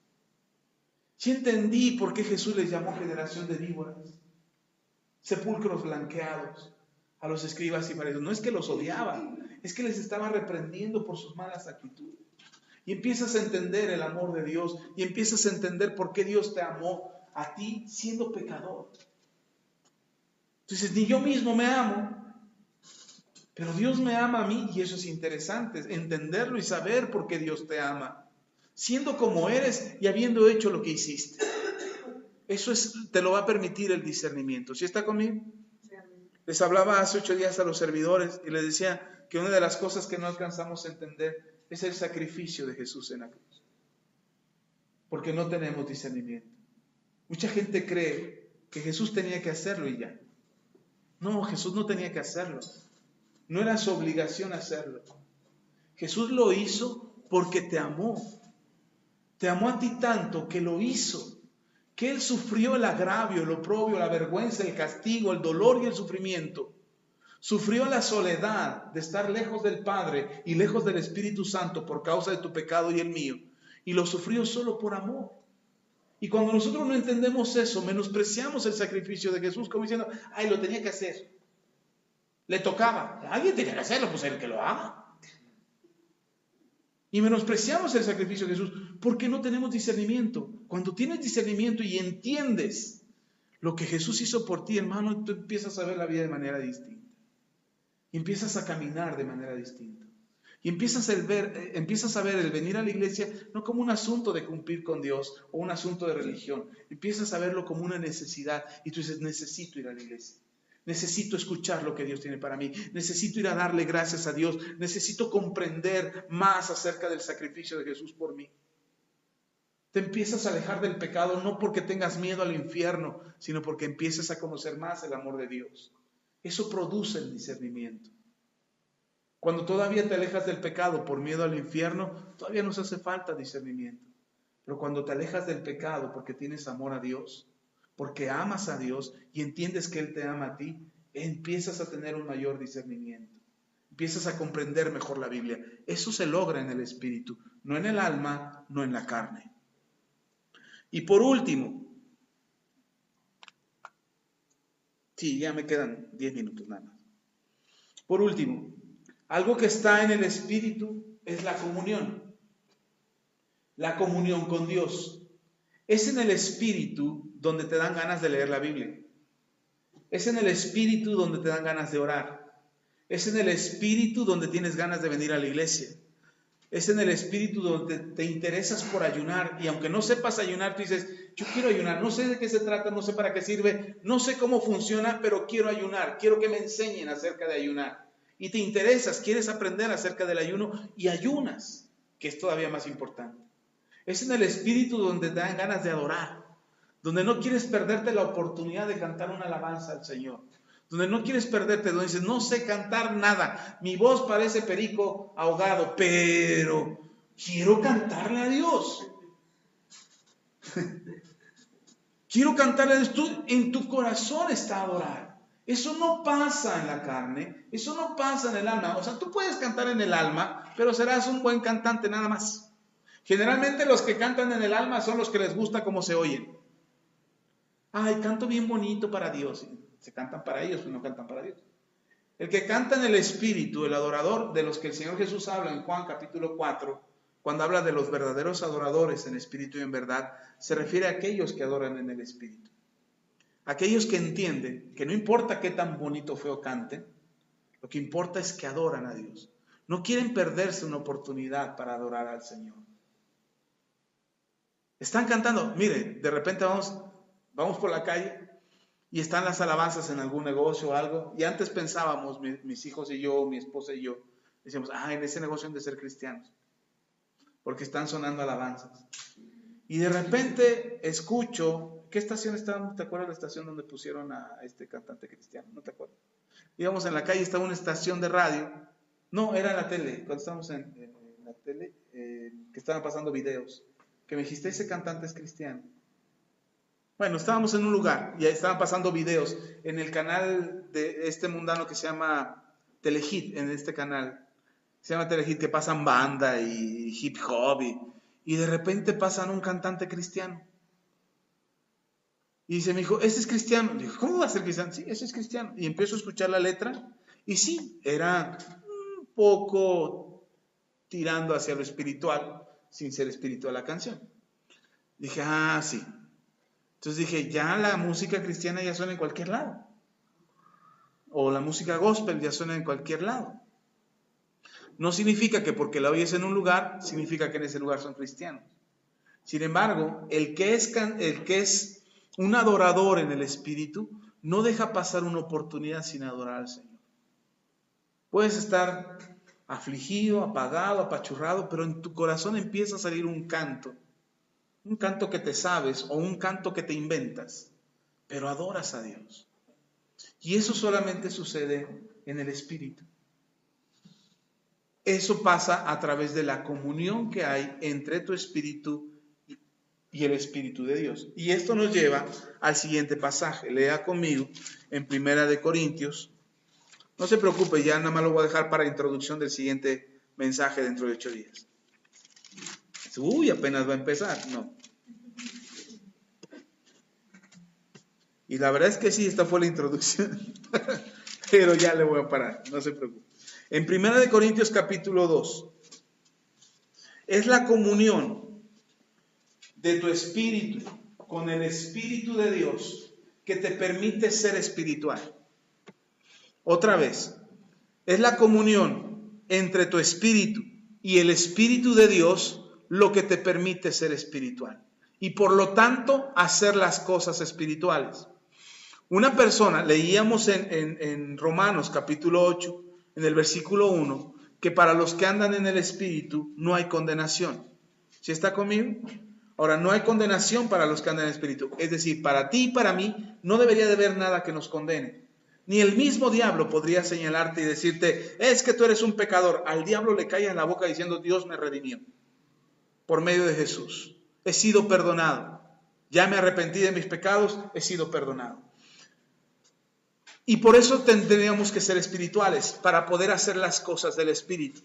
Ya entendí por qué Jesús les llamó generación de víboras, sepulcros blanqueados a los escribas y fariseos. No es que los odiaba, es que les estaba reprendiendo por sus malas actitudes. Y empiezas a entender el amor de Dios, y empiezas a entender por qué Dios te amó a ti siendo pecador. Entonces, ni yo mismo me amo, pero Dios me ama a mí, y eso es interesante, entenderlo y saber por qué Dios te ama, siendo como eres y habiendo hecho lo que hiciste. Eso te lo va a permitir el discernimiento. ¿Sí está conmigo? Les hablaba hace 8 días a los servidores y les decía que una de las cosas que no alcanzamos a entender es el sacrificio de Jesús en la cruz, porque no tenemos discernimiento. Mucha gente cree que Jesús tenía que hacerlo y ya. No, Jesús no tenía que hacerlo. No era su obligación hacerlo. Jesús lo hizo porque te amó. Te amó a ti tanto que lo hizo, que Él sufrió el agravio, el oprobio, la vergüenza, el castigo, el dolor y el sufrimiento. Sufrió la soledad de estar lejos del Padre y lejos del Espíritu Santo por causa de tu pecado y el mío. Y lo sufrió solo por amor. Y cuando nosotros no entendemos eso, menospreciamos el sacrificio de Jesús como diciendo, ay, lo tenía que hacer. Le tocaba. Alguien tenía que hacerlo, pues el que lo haga. Y menospreciamos el sacrificio de Jesús porque no tenemos discernimiento. Cuando tienes discernimiento y entiendes lo que Jesús hizo por ti, hermano, tú empiezas a ver la vida de manera distinta. Y empiezas a caminar de manera distinta. Y empiezas a ver el venir a la iglesia no como un asunto de cumplir con Dios o un asunto de religión. Empiezas a verlo como una necesidad. Y tú dices, necesito ir a la iglesia. Necesito escuchar lo que Dios tiene para mí. Necesito ir a darle gracias a Dios. Necesito comprender más acerca del sacrificio de Jesús por mí. Te empiezas a alejar del pecado no porque tengas miedo al infierno, sino porque empiezas a conocer más el amor de Dios. Eso produce el discernimiento. Cuando todavía te alejas del pecado por miedo al infierno, todavía nos hace falta discernimiento. Pero cuando te alejas del pecado porque tienes amor a Dios, porque amas a Dios y entiendes que Él te ama a ti, empiezas a tener un mayor discernimiento. Empiezas a comprender mejor la Biblia. Eso se logra en el espíritu, no en el alma, no en la carne. Y por último, sí, ya me quedan 10 minutos nada más. Por último, algo que está en el espíritu es la comunión con Dios. Es en el espíritu donde te dan ganas de leer la Biblia. Es en el espíritu donde te dan ganas de orar. Es en el espíritu donde tienes ganas de venir a la iglesia. Es en el espíritu donde te interesas por ayunar. Y aunque no sepas ayunar, tú dices, yo quiero ayunar. No sé de qué se trata, no sé para qué sirve, no sé cómo funciona, pero quiero ayunar. Quiero que me enseñen acerca de ayunar. Y te interesas, quieres aprender acerca del ayuno y ayunas, que es todavía más importante. Es en el espíritu donde te dan ganas de adorar, donde no quieres perderte la oportunidad de cantar una alabanza al Señor, donde no quieres perderte, donde dices, no sé cantar nada, mi voz parece perico ahogado, pero quiero cantarle a Dios. Quiero cantarle a Dios. En tu corazón está adorar. Eso no pasa en la carne, eso no pasa en el alma. O sea, tú puedes cantar en el alma, pero serás un buen cantante nada más. Generalmente los que cantan en el alma son los que les gusta cómo se oyen. Ay, canto bien bonito para Dios. Se cantan para ellos, pero no cantan para Dios. El que canta en el espíritu, el adorador, de los que el Señor Jesús habla en Juan capítulo 4, cuando habla de los verdaderos adoradores en espíritu y en verdad, se refiere a aquellos que adoran en el espíritu. Aquellos que entienden que no importa qué tan bonito o feo canten, lo que importa es que adoran a Dios. No quieren perderse una oportunidad para adorar al Señor. Están cantando, mire, de repente vamos por la calle y están las alabanzas en algún negocio o algo, y antes pensábamos, mis hijos y yo, mi esposa y yo, decíamos, en ese negocio han de ser cristianos, porque están sonando alabanzas. Y de repente escucho, ¿qué estación estaba? ¿Te acuerdas la estación donde pusieron a este cantante cristiano? ¿No te acuerdas? Íbamos en la calle, estaba una estación de radio, no, era la tele, cuando estábamos en la tele, que estaban pasando videos, que me dijiste, ese cantante es cristiano. Bueno, estábamos en un lugar y ahí estaban pasando videos en el canal de este mundano que se llama Telehit, en este canal, se llama Telehit, que pasan banda y hip hop y de repente pasan un cantante cristiano. Y dice, me dijo, ¿ese es cristiano? Dijo, ¿cómo va a ser cristiano? Sí, ese es cristiano. Y empiezo a escuchar la letra y sí, era un poco tirando hacia lo espiritual, sin ser espiritual la canción. Dije, sí. Entonces dije, ya la música cristiana ya suena en cualquier lado. O la música gospel ya suena en cualquier lado. No significa que porque la oyes en un lugar, significa que en ese lugar son cristianos. Sin embargo, el que es un adorador en el espíritu, no deja pasar una oportunidad sin adorar al Señor. Puedes estar afligido, apagado, apachurrado, pero en tu corazón empieza a salir un canto que te sabes o un canto que te inventas, pero adoras a Dios. Y eso solamente sucede en el espíritu. Eso pasa a través de la comunión que hay entre tu espíritu y el Espíritu de Dios. Y esto nos lleva al siguiente pasaje. Lea conmigo en 1 Corintios. No se preocupe, ya nada más lo voy a dejar para la introducción del siguiente mensaje dentro de 8 días. Uy, apenas va a empezar. No. Y la verdad es que sí, esta fue la introducción. Pero ya le voy a parar, no se preocupe. En 1 Corintios capítulo 2, es la comunión de tu espíritu con el Espíritu de Dios que te permite ser espiritual. Otra vez, es la comunión entre tu espíritu y el Espíritu de Dios lo que te permite ser espiritual y por lo tanto hacer las cosas espirituales. Una persona, leíamos en Romanos capítulo 8, en el versículo 1, que para los que andan en el Espíritu no hay condenación. ¿Sí está conmigo? Ahora, no hay condenación para los que andan en el Espíritu. Es decir, para ti y para mí no debería de haber nada que nos condene. Ni el mismo diablo podría señalarte y decirte, es que tú eres un pecador. Al diablo le cae en la boca diciendo, Dios me redimió por medio de Jesús. He sido perdonado. Ya me arrepentí de mis pecados, he sido perdonado. Y por eso tendríamos que ser espirituales, para poder hacer las cosas del Espíritu.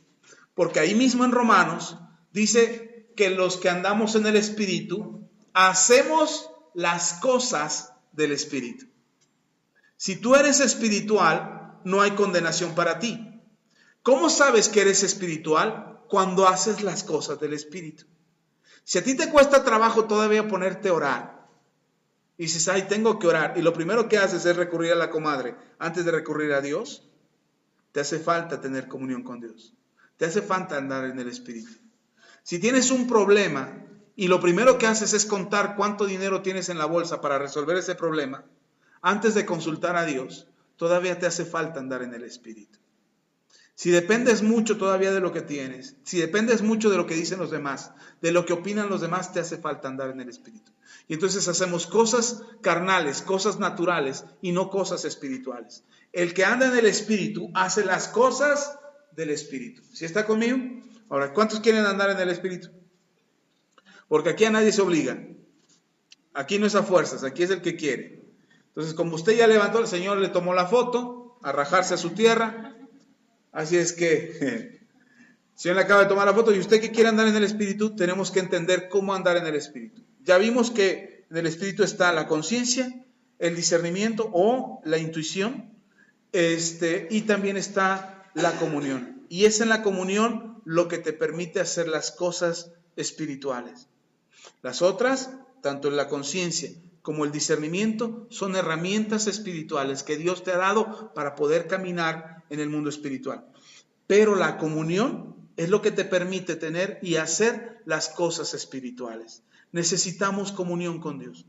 Porque ahí mismo en Romanos dice que los que andamos en el Espíritu hacemos las cosas del Espíritu. Si tú eres espiritual, no hay condenación para ti. ¿Cómo sabes que eres espiritual? Cuando haces las cosas del Espíritu. Si a ti te cuesta trabajo todavía ponerte a orar, y dices, tengo que orar, y lo primero que haces es recurrir a la comadre antes de recurrir a Dios, te hace falta tener comunión con Dios. Te hace falta andar en el Espíritu. Si tienes un problema y lo primero que haces es contar cuánto dinero tienes en la bolsa para resolver ese problema, antes de consultar a Dios, todavía te hace falta andar en el Espíritu. Si dependes mucho todavía de lo que tienes, si dependes mucho de lo que dicen los demás, de lo que opinan los demás, te hace falta andar en el Espíritu. Y entonces hacemos cosas carnales, cosas naturales y no cosas espirituales. El que anda en el Espíritu hace las cosas del Espíritu. ¿Sí está conmigo? Ahora, ¿cuántos quieren andar en el Espíritu? Porque aquí a nadie se obliga. Aquí no es a fuerzas, aquí es el que quiere. Entonces, como usted ya levantó, el Señor le tomó la foto, a rajarse a su tierra. Así es que el Señor le acaba de tomar la foto y usted que quiere andar en el Espíritu, tenemos que entender cómo andar en el Espíritu. Ya vimos que en el Espíritu está la conciencia, el discernimiento o la intuición, y también está la comunión. Y es en la comunión lo que te permite hacer las cosas espirituales. Las otras, tanto la conciencia como el discernimiento, son herramientas espirituales que Dios te ha dado para poder caminar en el mundo espiritual. Pero la comunión es lo que te permite tener y hacer las cosas espirituales. Necesitamos comunión con Dios.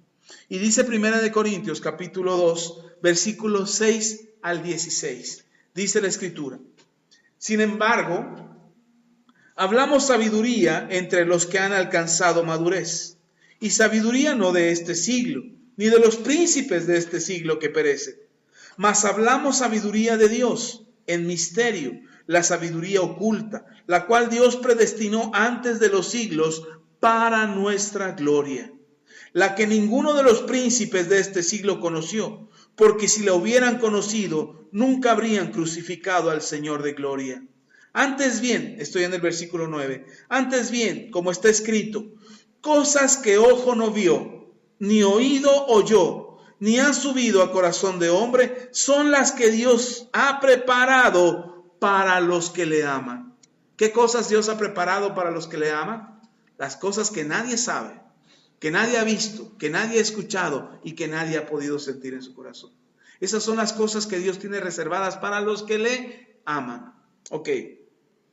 Y dice 1 Corintios capítulo 2, versículos 6 al 16. Dice la Escritura: sin embargo, hablamos sabiduría entre los que han alcanzado madurez, y sabiduría no de este siglo, ni de los príncipes de este siglo que perecen, mas hablamos sabiduría de Dios en misterio, la sabiduría oculta, la cual Dios predestinó antes de los siglos para nuestra gloria, la que ninguno de los príncipes de este siglo conoció, porque si la hubieran conocido, nunca habrían crucificado al Señor de gloria. Antes bien, estoy en el versículo 9, antes bien, como está escrito, cosas que ojo no vio, ni oído oyó, ni han subido a corazón de hombre, son las que Dios ha preparado para los que le aman. ¿Qué cosas Dios ha preparado para los que le aman? Las cosas que nadie sabe, que nadie ha visto, que nadie ha escuchado y que nadie ha podido sentir en su corazón. Esas son las cosas que Dios tiene reservadas para los que le aman. Ok,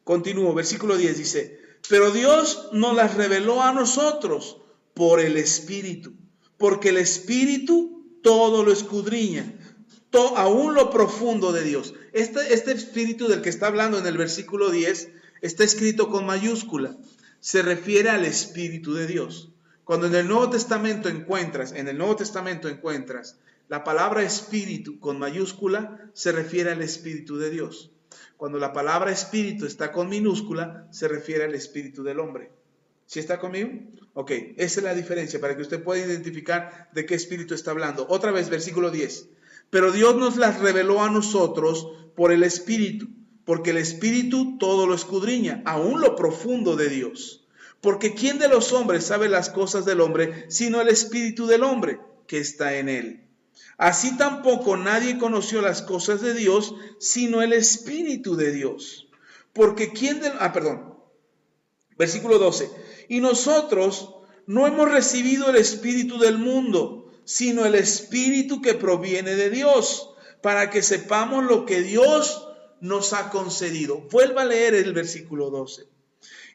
continúo, versículo 10 dice: pero Dios nos las reveló a nosotros por el Espíritu, porque el Espíritu todo lo escudriña, aún lo profundo de Dios. Este Espíritu del que está hablando en el versículo 10 está escrito con mayúscula. Se refiere al Espíritu de Dios. Cuando en el Nuevo Testamento encuentras la palabra Espíritu con mayúscula, se refiere al Espíritu de Dios. Cuando la palabra Espíritu está con minúscula, se refiere al Espíritu del hombre. ¿Sí está conmigo? Ok, esa es la diferencia para que usted pueda identificar de qué Espíritu está hablando. Otra vez, versículo 10. Pero Dios nos las reveló a nosotros por el Espíritu, porque el Espíritu todo lo escudriña, aún lo profundo de Dios. Porque ¿quién de los hombres sabe las cosas del hombre, sino el Espíritu del hombre que está en él? Así tampoco nadie conoció las cosas de Dios, sino el Espíritu de Dios. Porque versículo 12. Y nosotros no hemos recibido el Espíritu del mundo, sino el Espíritu que proviene de Dios, para que sepamos lo que Dios nos ha concedido. Vuelva a leer el versículo 12.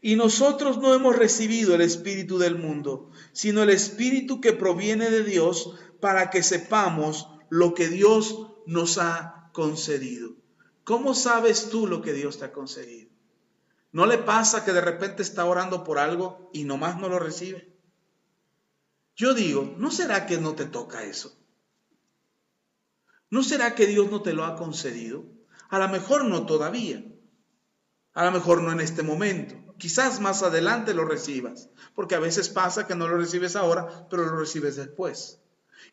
Y nosotros no hemos recibido el Espíritu del mundo, sino el Espíritu que proviene de Dios, para que sepamos lo que Dios nos ha concedido. ¿Cómo sabes tú lo que Dios te ha concedido? ¿No le pasa que de repente está orando por algo y nomás no lo recibe? Yo digo, ¿no será que no te toca eso? ¿No será que Dios no te lo ha concedido? A lo mejor no todavía. A lo mejor no en este momento. Quizás más adelante lo recibas. Porque a veces pasa que no lo recibes ahora, pero lo recibes después.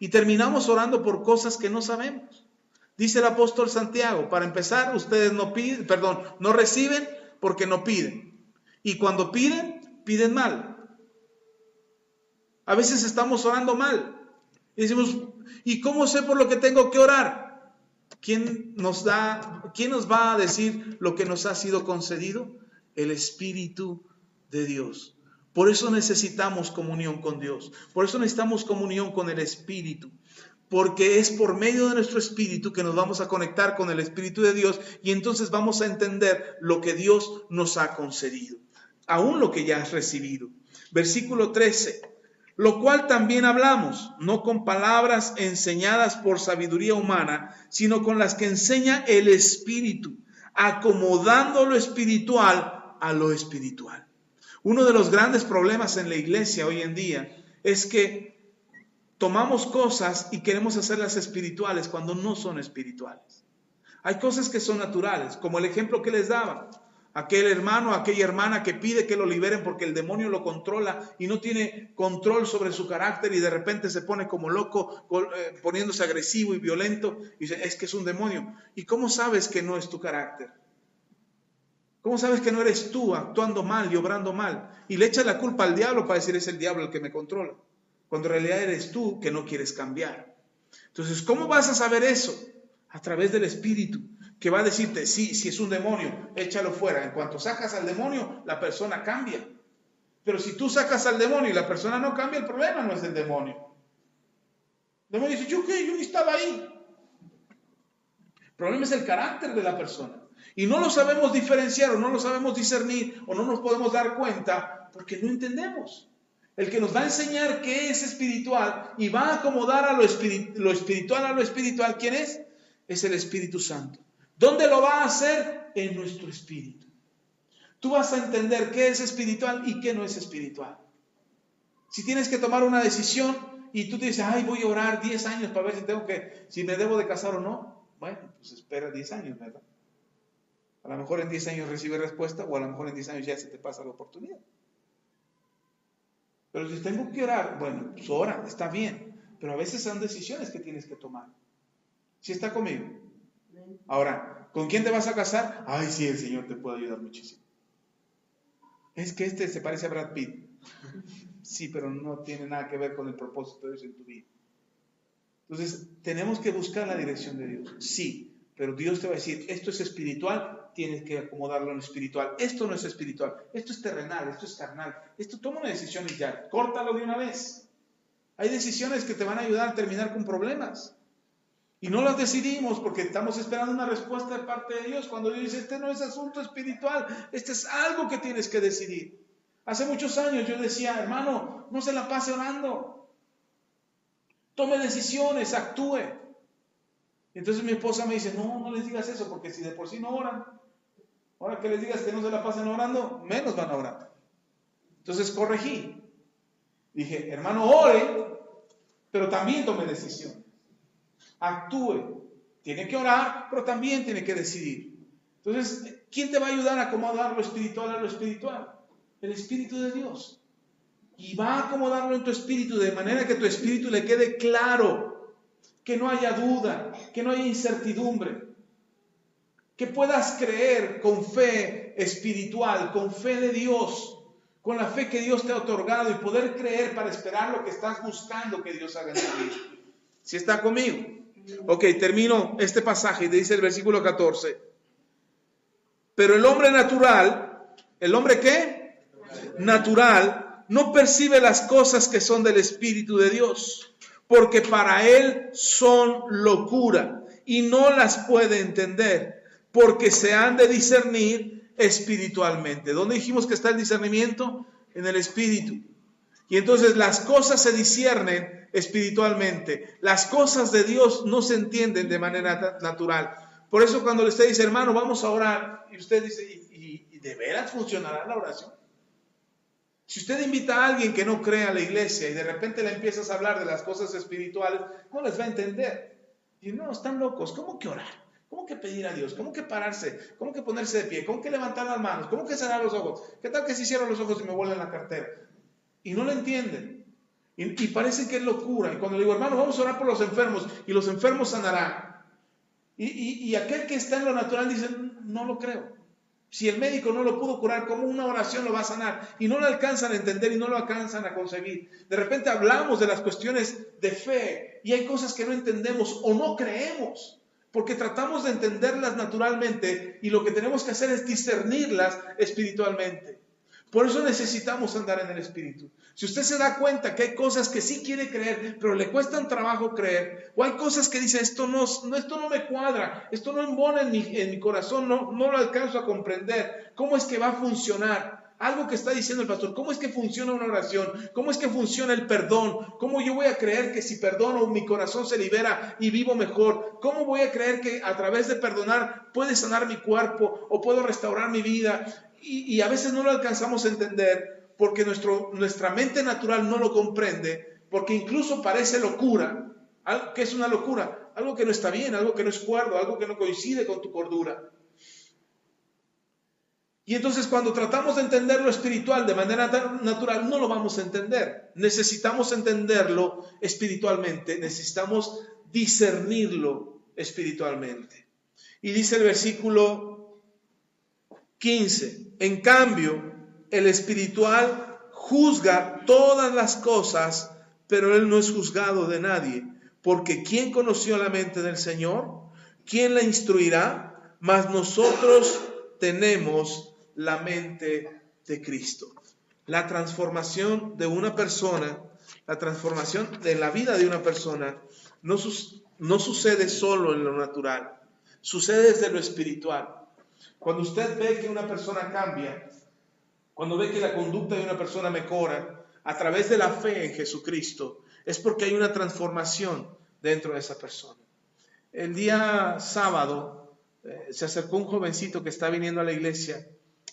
Y terminamos orando por cosas que no sabemos. Dice el apóstol Santiago, para empezar, ustedes no reciben porque no piden. Y cuando piden, piden mal. A veces estamos orando mal. Y decimos, ¿y cómo sé por lo que tengo que orar? ¿Quién nos va a decir lo que nos ha sido concedido? El Espíritu de Dios. Por eso necesitamos comunión con Dios. Por eso necesitamos comunión con el Espíritu. Porque es por medio de nuestro espíritu que nos vamos a conectar con el Espíritu de Dios y entonces vamos a entender lo que Dios nos ha concedido, aún lo que ya has recibido. Versículo 13, lo cual también hablamos, no con palabras enseñadas por sabiduría humana, sino con las que enseña el Espíritu, acomodando lo espiritual a lo espiritual. Uno de los grandes problemas en la iglesia hoy en día es que tomamos cosas y queremos hacerlas espirituales cuando no son espirituales. Hay cosas que son naturales, como el ejemplo que les daba. Aquel hermano, aquella hermana que pide que lo liberen porque el demonio lo controla y no tiene control sobre su carácter y de repente se pone como loco, poniéndose agresivo y violento y dice, es que es un demonio. ¿Y cómo sabes que no es tu carácter? ¿Cómo sabes que no eres tú actuando mal y obrando mal? Y le echas la culpa al diablo para decir, es el diablo el que me controla, cuando en realidad eres tú que no quieres cambiar. Entonces, ¿cómo vas a saber eso? A través del Espíritu, que va a decirte, sí, si es un demonio, échalo fuera. En cuanto sacas al demonio, la persona cambia. Pero si tú sacas al demonio y la persona no cambia, el problema no es del demonio. El demonio dice, ¿yo qué? Yo ni estaba ahí. El problema es el carácter de la persona. Y no lo sabemos diferenciar o no lo sabemos discernir o no nos podemos dar cuenta porque no entendemos. El que nos va a enseñar qué es espiritual y va a acomodar a lo espiritual a lo espiritual, ¿quién es? Es el Espíritu Santo. ¿Dónde lo va a hacer? En nuestro espíritu. Tú vas a entender qué es espiritual y qué no es espiritual. Si tienes que tomar una decisión y tú te dices, ay, voy a orar 10 años para ver si me debo de casar o no. Bueno, pues espera 10 años, ¿verdad? A lo mejor en 10 años recibes respuesta o a lo mejor en 10 años ya se te pasa la oportunidad. Pero si tengo que orar, bueno, pues ora, está bien. Pero a veces son decisiones que tienes que tomar. ¿Sí está conmigo? Ahora, ¿con quién te vas a casar? Ay, sí, el Señor te puede ayudar muchísimo. Es que este se parece a Brad Pitt. Sí, pero no tiene nada que ver con el propósito de Dios en tu vida. Entonces, tenemos que buscar la dirección de Dios. Sí, pero Dios te va a decir, esto es espiritual, tienes que acomodarlo en espiritual. Esto no es espiritual, esto es terrenal, esto es carnal. Esto toma una decisión y ya, córtalo de una vez. Hay decisiones que te van a ayudar a terminar con problemas. Y no las decidimos porque estamos esperando una respuesta de parte de Dios. Cuando Dios dice, este no es asunto espiritual, este es algo que tienes que decidir. Hace muchos años yo decía, hermano, no se la pase orando. Tome decisiones, actúe. Entonces mi esposa me dice, no les digas eso, porque si de por sí no oran, ahora que les digas que no se la pasen orando, menos van a orar. Entonces corregí. Dije, hermano, ore, pero también tome decisión. Actúe. Tiene que orar, pero también tiene que decidir. Entonces, ¿quién te va a ayudar a acomodar lo espiritual a lo espiritual? El Espíritu de Dios. Y va a acomodarlo en tu espíritu de manera que tu espíritu le quede claro, que no haya duda, que no haya incertidumbre, que puedas creer con fe espiritual, con fe de Dios, con la fe que Dios te ha otorgado y poder creer para esperar lo que estás buscando que Dios haga en tu vida. ¿Sí está conmigo? Ok, termino este pasaje y dice el versículo 14. Pero el hombre natural, ¿el hombre qué? Natural, no percibe las cosas que son del Espíritu de Dios, porque para él son locura y no las puede entender, porque se han de discernir espiritualmente. ¿Dónde dijimos que está el discernimiento? En el Espíritu. Y entonces las cosas se disciernen espiritualmente. Las cosas de Dios no se entienden de manera natural. Por eso cuando usted dice, hermano, vamos a orar, y usted dice, ¿y de veras funcionará la oración? Si usted invita a alguien que no cree a la iglesia y de repente le empiezas a hablar de las cosas espirituales, no les va a entender. Y no, están locos. ¿Cómo que orar? ¿Cómo que pedir a Dios? ¿Cómo que pararse? ¿Cómo que ponerse de pie? ¿Cómo que levantar las manos? ¿Cómo que cerrar los ojos? ¿Qué tal que si cierro los ojos y me vuelven la cartera? Y no lo entienden. Y parece que es locura. Y cuando le digo, hermano, vamos a orar por los enfermos y los enfermos sanarán. Y aquel que está en lo natural dice, no lo creo. Si el médico no lo pudo curar, ¿cómo una oración lo va a sanar? Y no lo alcanzan a entender y no lo alcanzan a concebir. De repente hablamos de las cuestiones de fe y hay cosas que no entendemos o no creemos, porque tratamos de entenderlas naturalmente y lo que tenemos que hacer es discernirlas espiritualmente. Por eso necesitamos andar en el Espíritu. Si usted se da cuenta que hay cosas que sí quiere creer, pero le cuestan trabajo creer, o hay cosas que dice, esto no me cuadra, esto no embona en mi corazón, no lo alcanzo a comprender, ¿cómo es que va a funcionar? algo que está diciendo el pastor. ¿Cómo es que funciona una oración? ¿Cómo es que funciona el perdón? ¿Cómo yo voy a creer que si perdono mi corazón se libera y vivo mejor? ¿Cómo voy a creer que a través de perdonar puede sanar mi cuerpo o puedo restaurar mi vida? Y a veces no lo alcanzamos a entender porque nuestra mente natural no lo comprende, porque incluso parece locura. ¿Qué es una locura? Algo que no está bien, algo que no es cuerdo, algo que no coincide con tu cordura. Y entonces cuando tratamos de entender lo espiritual de manera natural, no lo vamos a entender. Necesitamos entenderlo espiritualmente, necesitamos discernirlo espiritualmente. Y dice el versículo 15, en cambio, el espiritual juzga todas las cosas, pero él no es juzgado de nadie. Porque ¿quién conoció la mente del Señor? ¿Quién la instruirá? Mas nosotros tenemos la mente de Cristo. La transformación de una persona, la transformación de la vida de una persona, no sucede solo en lo natural, sucede desde lo espiritual. Cuando usted ve que una persona cambia, cuando ve que la conducta de una persona mejora a través de la fe en Jesucristo, es porque hay una transformación dentro de esa persona. El día sábado se acercó un jovencito que está viniendo a la iglesia,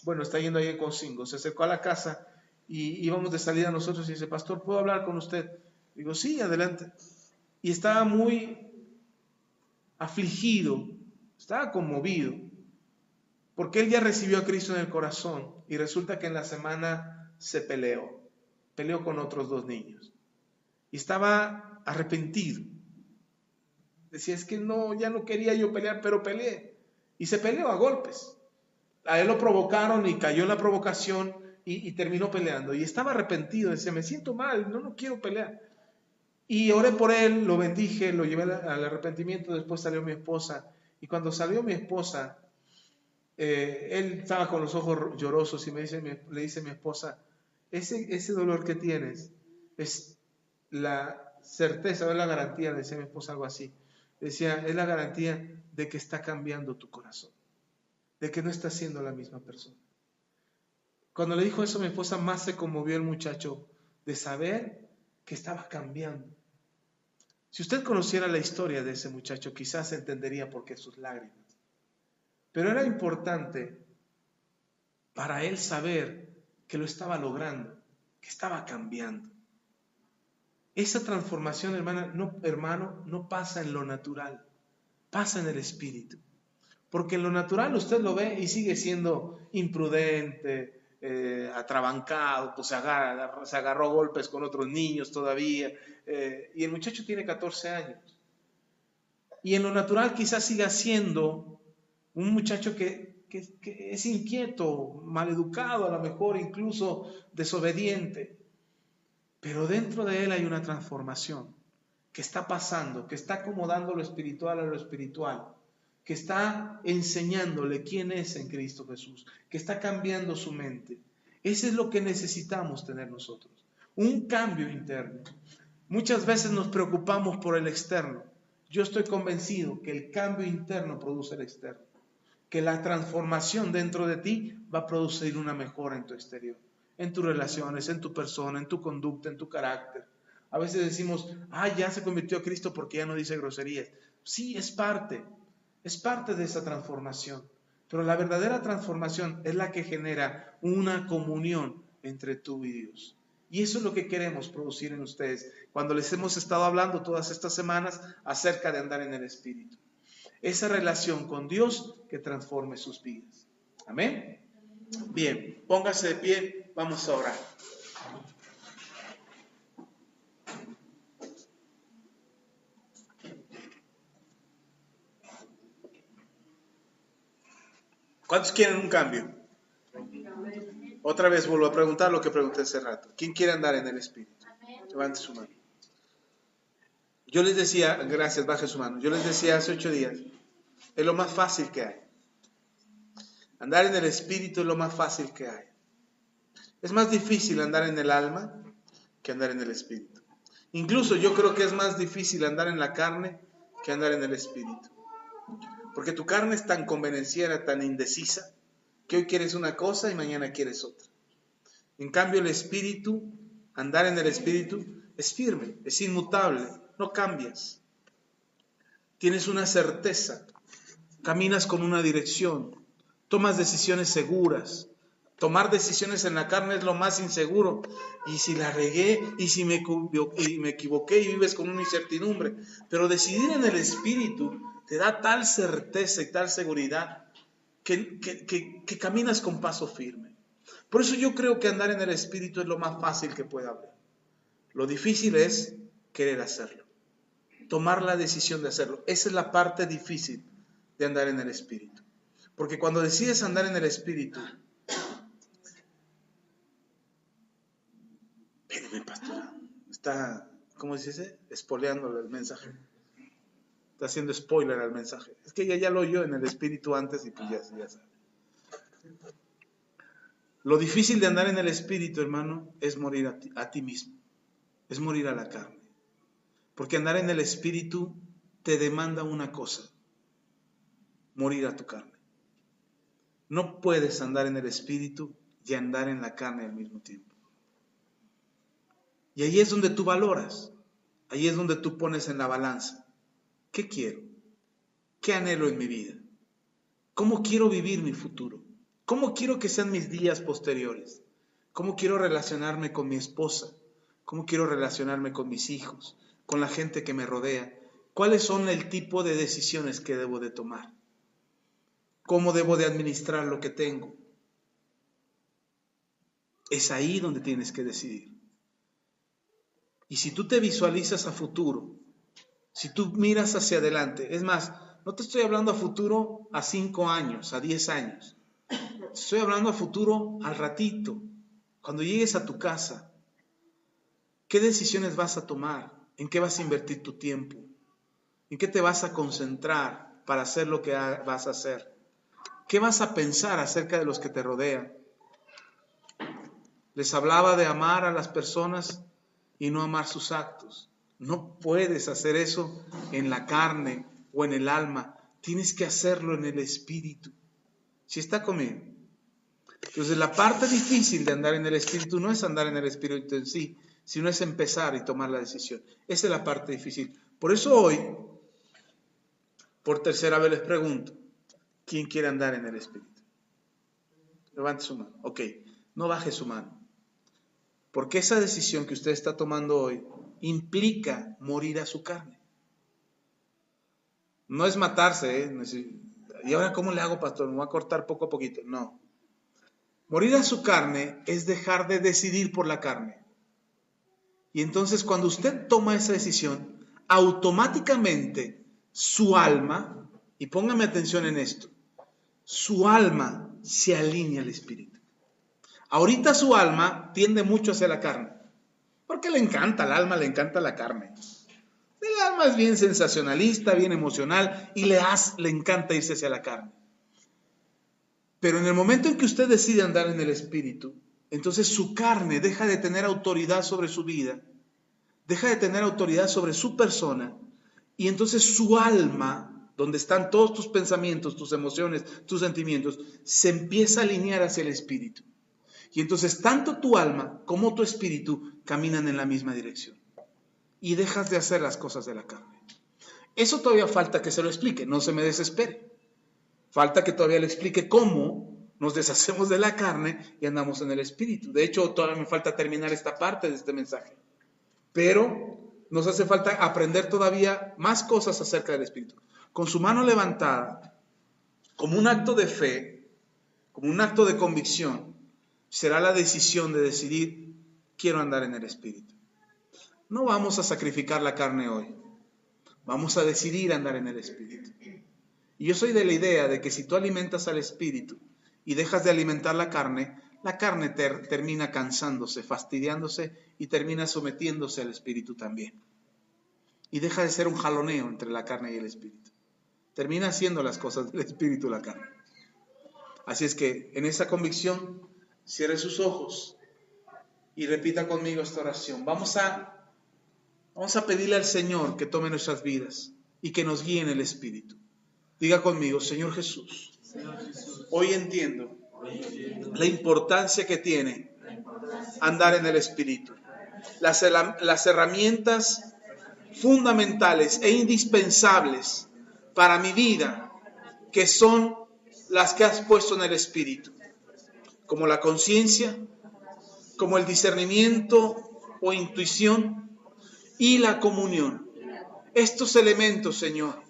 bueno, está yendo ahí en Concingo, se acercó a la casa y íbamos de salida nosotros y dice, pastor, ¿puedo hablar con usted? Digo, sí, adelante. Y estaba muy afligido, estaba conmovido, porque él ya recibió a Cristo en el corazón y resulta que en la semana se peleó con otros 2 niños y estaba arrepentido. Decía, es que no, ya no quería yo pelear, pero peleé. Y se peleó a golpes. A él lo provocaron y cayó en la provocación y terminó peleando. Y estaba arrepentido, decía, me siento mal, no quiero pelear. Y oré por él, lo bendije, lo llevé al arrepentimiento, después salió mi esposa. Y cuando salió mi esposa, él estaba con los ojos llorosos y le dice a mi esposa, ese dolor que tienes es la certeza, o es la garantía, decía mi esposa algo así, decía, es la garantía de que está cambiando tu corazón, de que no estás siendo la misma persona. Cuando le dijo eso mi esposa, más se conmovió el muchacho de saber que estaba cambiando. Si usted conociera la historia de ese muchacho, quizás entendería por qué sus lágrimas. Pero era importante para él saber que lo estaba logrando, que estaba cambiando. Esa transformación, hermano, no pasa en lo natural, pasa en el espíritu. Porque en lo natural usted lo ve y sigue siendo imprudente, atrabancado, pues se agarró a golpes con otros niños todavía, y el muchacho tiene 14 años. Y en lo natural quizás siga siendo un muchacho que es inquieto, maleducado, a lo mejor incluso desobediente. Pero dentro de él hay una transformación que está pasando, que está acomodando lo espiritual a lo espiritual, que está enseñándole quién es en Cristo Jesús, que está cambiando su mente. Eso es lo que necesitamos tener nosotros, un cambio interno. Muchas veces nos preocupamos por el externo. Yo estoy convencido que el cambio interno produce el externo, que la transformación dentro de ti va a producir una mejora en tu exterior, en tus relaciones, en tu persona, en tu conducta, en tu carácter. A veces decimos, ya se convirtió a Cristo porque ya no dice groserías. Sí, es parte de esa transformación. Pero la verdadera transformación es la que genera una comunión entre tú y Dios. Y eso es lo que queremos producir en ustedes cuando les hemos estado hablando todas estas semanas acerca de andar en el Espíritu. Esa relación con Dios que transforme sus vidas. Amén. Bien, póngase de pie, vamos a orar. ¿Cuántos quieren un cambio? Otra vez vuelvo a preguntar lo que pregunté hace rato. ¿Quién quiere andar en el Espíritu? Levante su mano. Yo les decía, gracias, baje su mano. Yo les decía hace 8 días, es lo más fácil que hay. Andar en el Espíritu es lo más fácil que hay. Es más difícil andar en el alma que andar en el Espíritu. Incluso yo creo que es más difícil andar en la carne que andar en el Espíritu. Porque tu carne es tan convenenciera, tan indecisa, que hoy quieres una cosa y mañana quieres otra. En cambio, el Espíritu, andar en el Espíritu, es firme, es inmutable, no cambias. Tienes una certeza, caminas con una dirección, tomas decisiones seguras. Tomar decisiones en la carne es lo más inseguro. Y si la regué, y si me equivoqué, y vives con una incertidumbre. Pero decidir en el Espíritu te da tal certeza y tal seguridad que caminas con paso firme. Por eso yo creo que andar en el Espíritu es lo más fácil que puede haber. Lo difícil es querer hacerlo, tomar la decisión de hacerlo. Esa es la parte difícil de andar en el Espíritu. Porque cuando decides andar en el Espíritu, espérame, pastora, está, ¿cómo se dice? Espoleándole el mensaje. Está haciendo spoiler al mensaje. Es que ella ya lo oyó en el Espíritu antes y pues ya sabe. Lo difícil de andar en el Espíritu, hermano, es morir a ti mismo. Es morir a la carne. Porque andar en el Espíritu te demanda una cosa: morir a tu carne. No puedes andar en el Espíritu y andar en la carne al mismo tiempo. Y ahí es donde tú valoras. Ahí es donde tú pones en la balanza. ¿Qué quiero? ¿Qué anhelo en mi vida? ¿Cómo quiero vivir mi futuro? ¿Cómo quiero que sean mis días posteriores? ¿Cómo quiero relacionarme con mi esposa? ¿Cómo quiero relacionarme con mis hijos? ¿Con la gente que me rodea? ¿Cuáles son el tipo de decisiones que debo de tomar? ¿Cómo debo de administrar lo que tengo? Es ahí donde tienes que decidir. Y si tú te visualizas a futuro, si tú miras hacia adelante, es más, no te estoy hablando a futuro a 5 años, a 10 años. Estoy hablando a futuro al ratito, cuando llegues a tu casa. ¿Qué decisiones vas a tomar? ¿En qué vas a invertir tu tiempo? ¿En qué te vas a concentrar para hacer lo que vas a hacer? ¿Qué vas a pensar acerca de los que te rodean? Les hablaba de amar a las personas y no amar sus actos. No puedes hacer eso en la carne o en el alma. Tienes que hacerlo en el Espíritu. ¿Sí está conmigo? Entonces la parte difícil de andar en el Espíritu no es andar en el Espíritu en sí, sino es empezar y tomar la decisión. Esa es la parte difícil. Por eso hoy, por tercera vez les pregunto, ¿quién quiere andar en el Espíritu? Levante su mano. Ok, no baje su mano. Porque esa decisión que usted está tomando hoy implica morir a su carne. No es matarse, ¿eh? ¿Y ahora cómo le hago, pastor? ¿Me voy a cortar poco a poquito? No. Morir a su carne es dejar de decidir por la carne. Y entonces cuando usted toma esa decisión, automáticamente su alma, y póngame atención en esto, su alma se alinea al Espíritu. Ahorita su alma tiende mucho hacia la carne, porque le encanta, al alma le encanta la carne. El alma es bien sensacionalista, bien emocional, y le encanta irse hacia la carne. Pero en el momento en que usted decide andar en el Espíritu, entonces su carne deja de tener autoridad sobre su vida, deja de tener autoridad sobre su persona, y entonces su alma, donde están todos tus pensamientos, tus emociones, tus sentimientos, se empieza a alinear hacia el Espíritu. Y entonces tanto tu alma como tu espíritu caminan en la misma dirección. Y dejas de hacer las cosas de la carne. Eso todavía falta que se lo explique, no se me desespere. Falta que todavía le explique cómo nos deshacemos de la carne y andamos en el Espíritu. De hecho, todavía me falta terminar esta parte de este mensaje. Pero nos hace falta aprender todavía más cosas acerca del Espíritu. Con su mano levantada, como un acto de fe, como un acto de convicción, será la decisión de decidir, quiero andar en el Espíritu. No vamos a sacrificar la carne hoy. Vamos a decidir andar en el Espíritu. Y yo soy de la idea de que si tú alimentas al Espíritu y dejas de alimentar la carne termina cansándose, fastidiándose y termina sometiéndose al Espíritu también. Y deja de ser un jaloneo entre la carne y el Espíritu. Termina haciendo las cosas del Espíritu la carne. Así es que en esa convicción, cierre sus ojos y repita conmigo esta oración. Vamos a pedirle al Señor que tome nuestras vidas y que nos guíe en el Espíritu. Diga conmigo, Señor Jesús, hoy entiendo la importancia que tiene andar en el Espíritu. Las herramientas fundamentales e indispensables para mi vida, que son las que has puesto en el Espíritu, como la conciencia, como el discernimiento o intuición y la comunión. Estos elementos, Señor,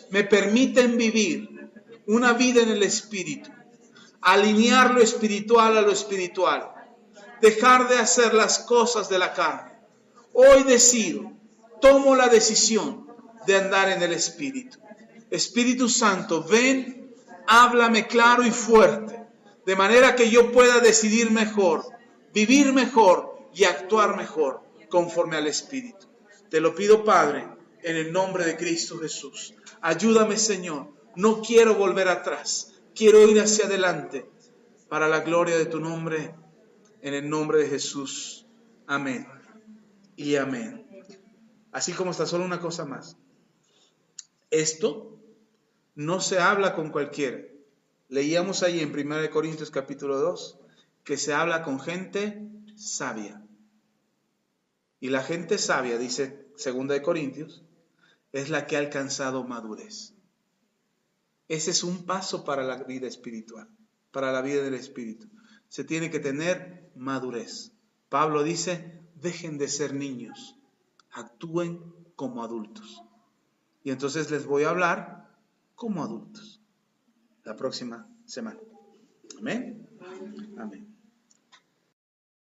me permiten vivir una vida en el Espíritu, alinear lo espiritual a lo espiritual, dejar de hacer las cosas de la carne. Hoy decido, tomo la decisión de andar en el Espíritu. Espíritu Santo, ven, háblame claro y fuerte, de manera que yo pueda decidir mejor, vivir mejor y actuar mejor conforme al Espíritu. Te lo pido, Padre, en el nombre de Cristo Jesús. Ayúdame, Señor. No quiero volver atrás. Quiero ir hacia adelante para la gloria de tu nombre, en el nombre de Jesús. Amén y amén. Así como está, solo una cosa más. Esto no se habla con cualquiera. Leíamos ahí en 1 Corintios capítulo 2 que se habla con gente sabia. Y la gente sabia, dice 2 Corintios, es la que ha alcanzado madurez. Ese es un paso para la vida espiritual, para la vida del Espíritu. Se tiene que tener madurez. Pablo dice, dejen de ser niños, actúen como adultos. Y entonces les voy a hablar como adultos la próxima semana. Amén. Amén.